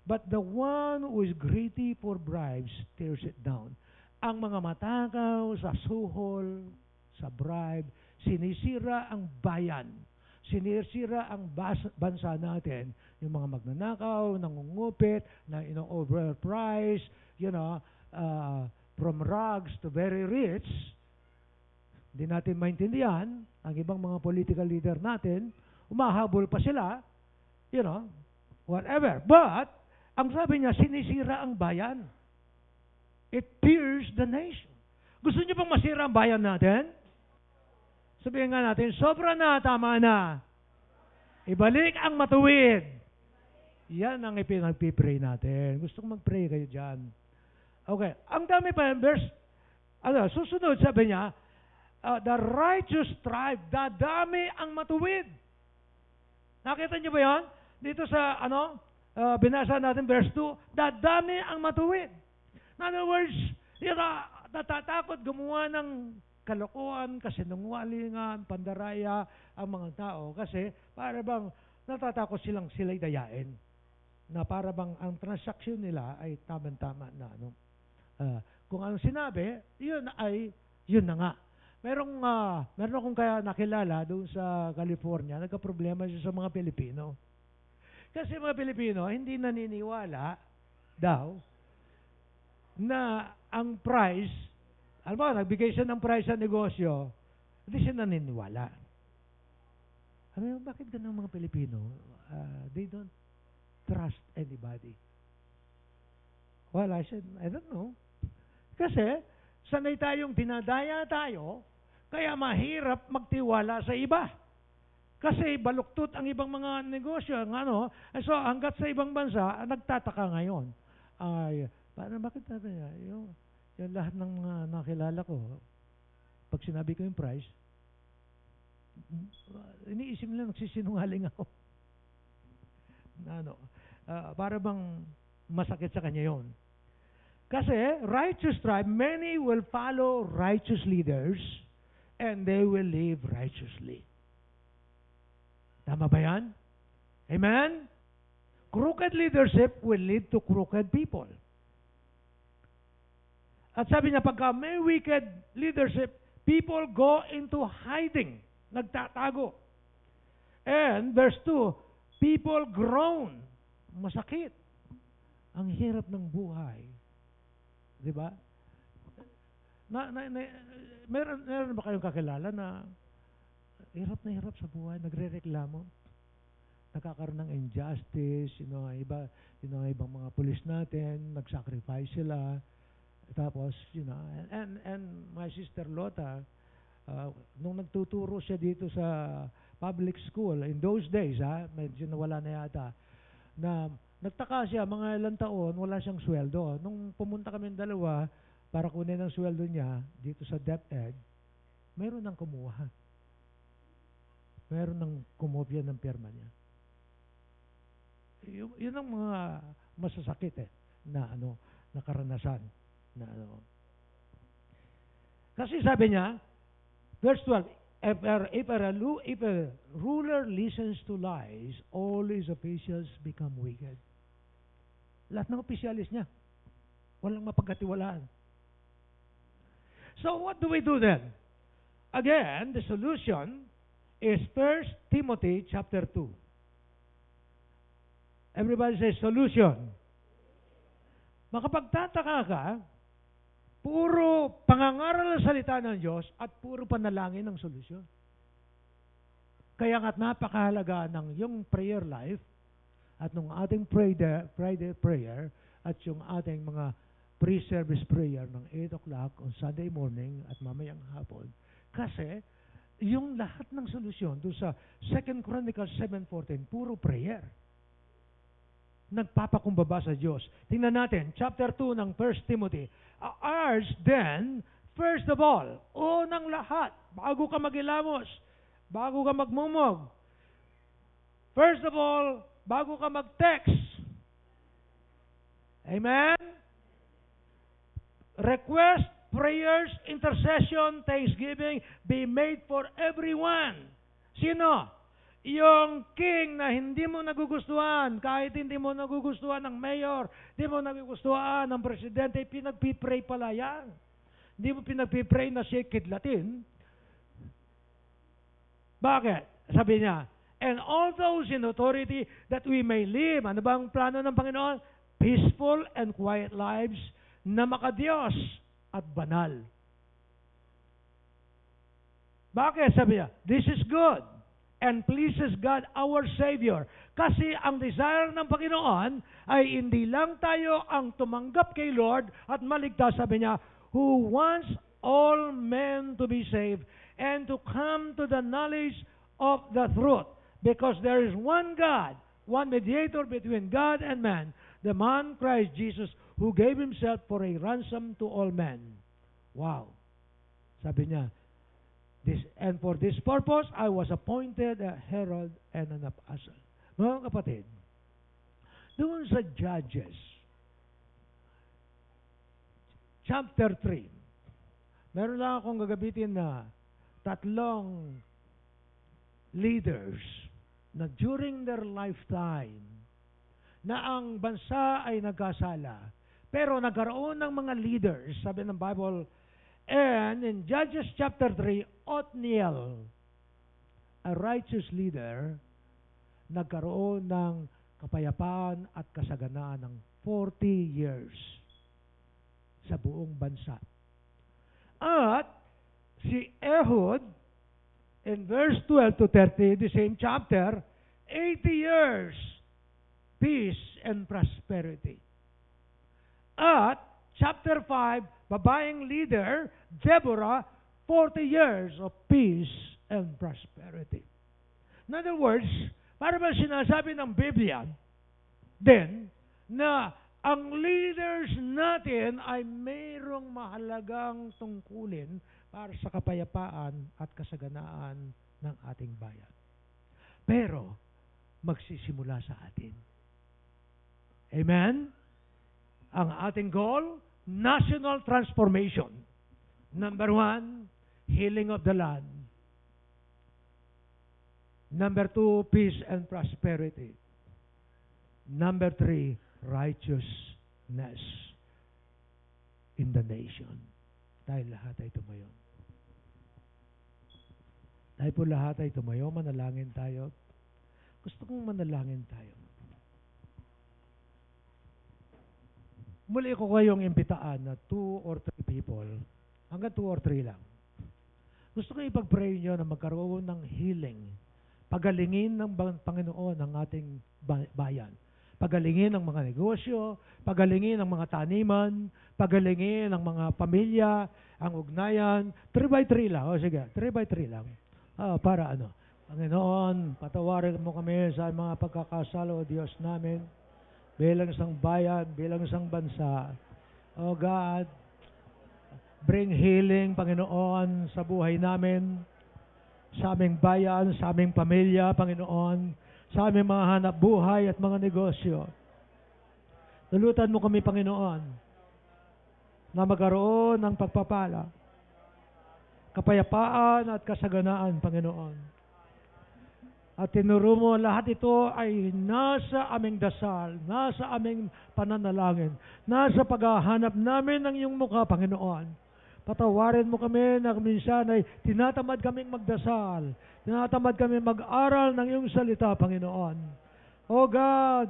But the one who is greedy for bribes tears it down. Ang mga matakaw sa suhol, sa bribe, sinisira ang bayan. Sinisira ang bansa natin. Yung mga magnanakaw, nangungupit, na overprice, from rags to very rich. Hindi natin maintindihan. Ang ibang mga political leader natin, umahabol pa sila, whatever. But, ang sabi niya, sinisira ang bayan. It tears the nation. Gusto niyo bang masira ang bayan natin? Sabihin nga natin, sobra na, tama na. Ibalik ang matuwid. Yan ang ipinagpipray natin. Gusto kong mag-pray kayo dyan. Okay. Ang dami pa yung verse. Susunod, sabi niya, the righteous tribe, dadami ang matuwid. Nakita niyo ba yan? Dito sa, binasa natin verse 2, dadami ang matuwid. In other words, natatakot gumawa ng kalokohan, kasinungalingan, pandaraya ang mga tao kasi para bang natatakot sila'y dayain. Na para bang ang transaksyon nila ay tama-tama na kung anong sinabi, yun na nga. Meron akong kaya nakilala doon sa California, nagka-problema siya sa mga Pilipino. Kasi mga Pilipino hindi naniniwala daw na ang price, alam mo, nagbigay siya ng price sa negosyo, hindi siya naniniwala. Ano, bakit ganun mga Pilipino? They don't trust anybody. Well, I said, I don't know. Kasi, sanay tayong dinadaya tayo, kaya mahirap magtiwala sa iba. Kasi baluktot ang ibang mga negosyo, so hanggat sa ibang bansa, nagtataka ngayon. Bakit natin yung lahat ng mga nakilala ko, pag sinabi ko yung price, iniisip nila nagsisinungaling ako. Para bang masakit sa kanya yon. Kasi, righteous tribe, many will follow righteous leaders and they will live righteously. Tama ba yan? Amen? Crooked leadership will lead to crooked people. At sabi niya, pagka may wicked leadership, people go into hiding. Nagtatago. And verse 2, people groan. Masakit. Ang hirap ng buhay. Di ba? Meron ba kayong kakilala na hirap na hirap sa buhay, nagre-reklamo? Nagkakaroon ng injustice, ibang mga pulis natin, nag-sacrifice sila. Tapos, and my sister Lota, nung nagtuturo siya dito sa public school, in those days, medyo nawala na yata, na nagtaka siya, mga ilang taon, wala siyang sweldo. Nung pumunta kami dalawa, para kunin ang sweldo niya, dito sa DepEd, mayroon nang kumuha. Mayroon nang kumopya ng pirma niya. Yun ang mga masasakit na karanasan. Kasi sabi niya, verse 12, if a ruler listens to lies, all his officials become wicked. Lahat ng opisyalis niya, walang mapagkatiwalaan. So what do we do then? Again, the solution is 1 Timothy chapter 2. Everybody say solution. Makapagtataka ka, puro pangangaral ng salita ng Diyos at puro panalangin ng solusyon. Kaya nga't napakahalaga ng yung prayer life at ng ating Friday prayer at yung ating mga pre-service prayer ng 8 o'clock on Sunday morning at mamayang hapon. Kasi yung lahat ng solusyon doon sa 2 Chronicles 7:14, puro prayer. Nagpapakumbaba sa Diyos. Tingnan natin, chapter 2 ng 1 Timothy. Urge then, first of all, unang lahat, bago ka magilamos, bago ka magmumog, first of all, bago ka mag-text, amen? Request, prayers, intercession, thanksgiving be made for everyone. Sino? Yung king na hindi mo nagugustuhan, kahit hindi mo nagugustuhan ng mayor, hindi mo nagugustuhan ng presidente, pinagpipray pala yan. Hindi mo pinagpipray na siya kidlatin. Bakit? Sabi niya, and all those in authority that we may live. Ano bang plano ng Panginoon? Peaceful and quiet lives na makadiyos at banal. Bakit? Sabi niya, this is good and pleases God our Savior. Kasi ang desire ng Panginoon ay hindi lang tayo ang tumanggap kay Lord at maligtas, sabi niya, who wants all men to be saved and to come to the knowledge of the truth. Because there is one God, one mediator between God and man, the man Christ Jesus, who gave himself for a ransom to all men. Wow. Sabi niya, and for this purpose, I was appointed a herald and an apostle. Mga kapatid, doon sa Judges, chapter 3, meron lang akong gagabitin na 3 leaders na during their lifetime, na ang bansa ay nagkasala, pero nagkaroon ng mga leaders, sabi ng Bible. And in Judges chapter 3, Othniel, a righteous leader, nagkaroon ng kapayapaan at kasaganaan ng 40 years sa buong bansa. At si Ehud, in verse 12 to 30, the same chapter, 80 years, peace and prosperity. At chapter 5, babaeng leader, Deborah, 40 years of peace and prosperity. In other words, para ba sinasabi ng Biblia din na ang leaders natin ay mayroong mahalagang tungkulin para sa kapayapaan at kasaganaan ng ating bayan. Pero, magsisimula sa atin. Amen? Ang ating goal, national transformation. Number 1, healing of the land. Number 2, peace and prosperity. Number 3, righteousness in the nation. Tayo lahat ay tumayo. Tayo po lahat ay tumayo, manalangin tayo. Gusto kong manalangin tayo. Muli ko kayong imbitaan na 2 or 3 people, hanggang 2 or 3 lang. Gusto ko ipag-pray nyo na magkaroon ng healing. Pagalingin ng Panginoon ang ating bayan. Pagalingin ang mga negosyo, pagalingin ang mga taniman, pagalingin ang mga pamilya, ang ugnayan. 3 by 3 lang. O sige, 3 by 3 lang. Para ano? Panginoon, patawarin mo kami sa mga pagkakasala, O Diyos namin, bilang isang bayan, bilang isang bansa. O God, bring healing, Panginoon, sa buhay namin, sa aming bayan, sa aming pamilya, Panginoon, sa aming mga hanap buhay at mga negosyo. Tulutan mo kami, Panginoon, na magkaroon ng pagpapala, kapayapaan at kasaganaan, Panginoon. At tinuro mo, lahat ito ay nasa aming dasal, nasa aming pananalangin, nasa paghahanap namin ng iyong mukha, Panginoon. Patawarin mo kami na minsan ay tinatamad kaming magdasal, tinatamad kami mag-aral ng iyong salita, Panginoon. O God,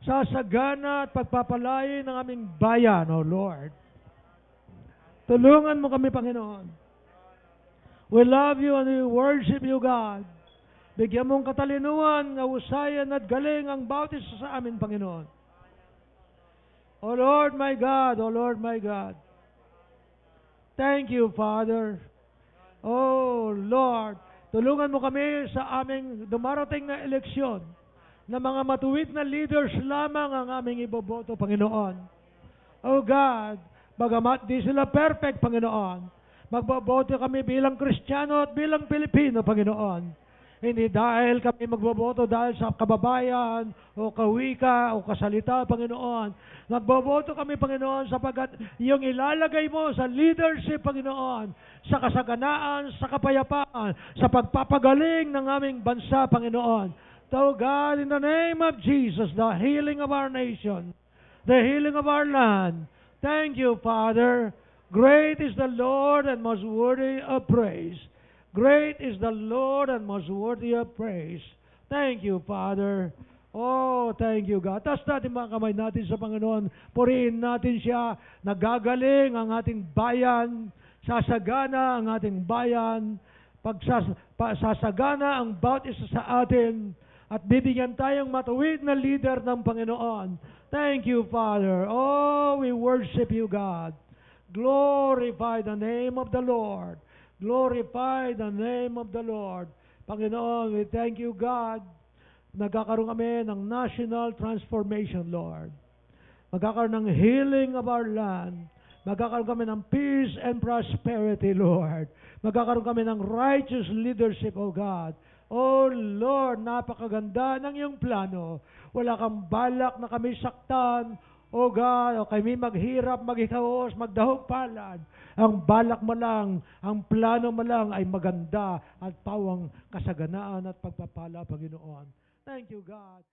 sasagana at pagpapalain ng aming bayan, O Lord. Tulungan mo kami, Panginoon. We love you and we worship you, God. Bigyan mong katalinuhan, husayan at galing ang bawat isa sa amin, Panginoon. O Lord my God, O Lord my God. Thank you, Father. Oh Lord, tulungan mo kami sa aming dumarating na eleksyon na mga matuwid na leaders lamang ang aming iboboto, Panginoon. Oh God, bagamat di sila perfect, Panginoon, magboboto kami bilang Kristiyano at bilang Pilipino, Panginoon. Hindi dahil kami magboboto dahil sa kababayan o kawika o kasalita, Panginoon. Nagboboto kami, Panginoon, sapagkat yung ilalagay mo sa leadership, Panginoon, sa kasaganaan, sa kapayapaan, sa pagpapagaling ng aming bansa, Panginoon. So God, in the name of Jesus, the healing of our nation, the healing of our land, thank you, Father. Great is the Lord and most worthy of praise. Great is the Lord and most worthy of praise. Thank you, Father. Oh, thank you, God. Taas natin mga kamay natin sa Panginoon. Purihin natin siya. Nagagaling ang ating bayan. Sasagana ang ating bayan. Sasagana ang bawat isa sa atin. At bibigyan tayong matuwid na leader ng Panginoon. Thank you, Father. Oh, we worship you, God. Glorify the name of the Lord. Glorify the name of the Lord. Panginoon, we thank you, God. Nagkakaroon kami ng national transformation, Lord. Magkakaroon ng healing of our land. Magkakaroon kami ng peace and prosperity, Lord. Magkakaroon kami ng righteous leadership, O God. Oh Lord, napakaganda ng iyong plano. Wala kang balak na kami saktan, O God, o kami maghirap, maghikaos, magdahog palad. Ang balak mo lang, ang plano mo lang ay maganda at pawang kasaganaan at pagpapala, Panginoon. Thank you, God.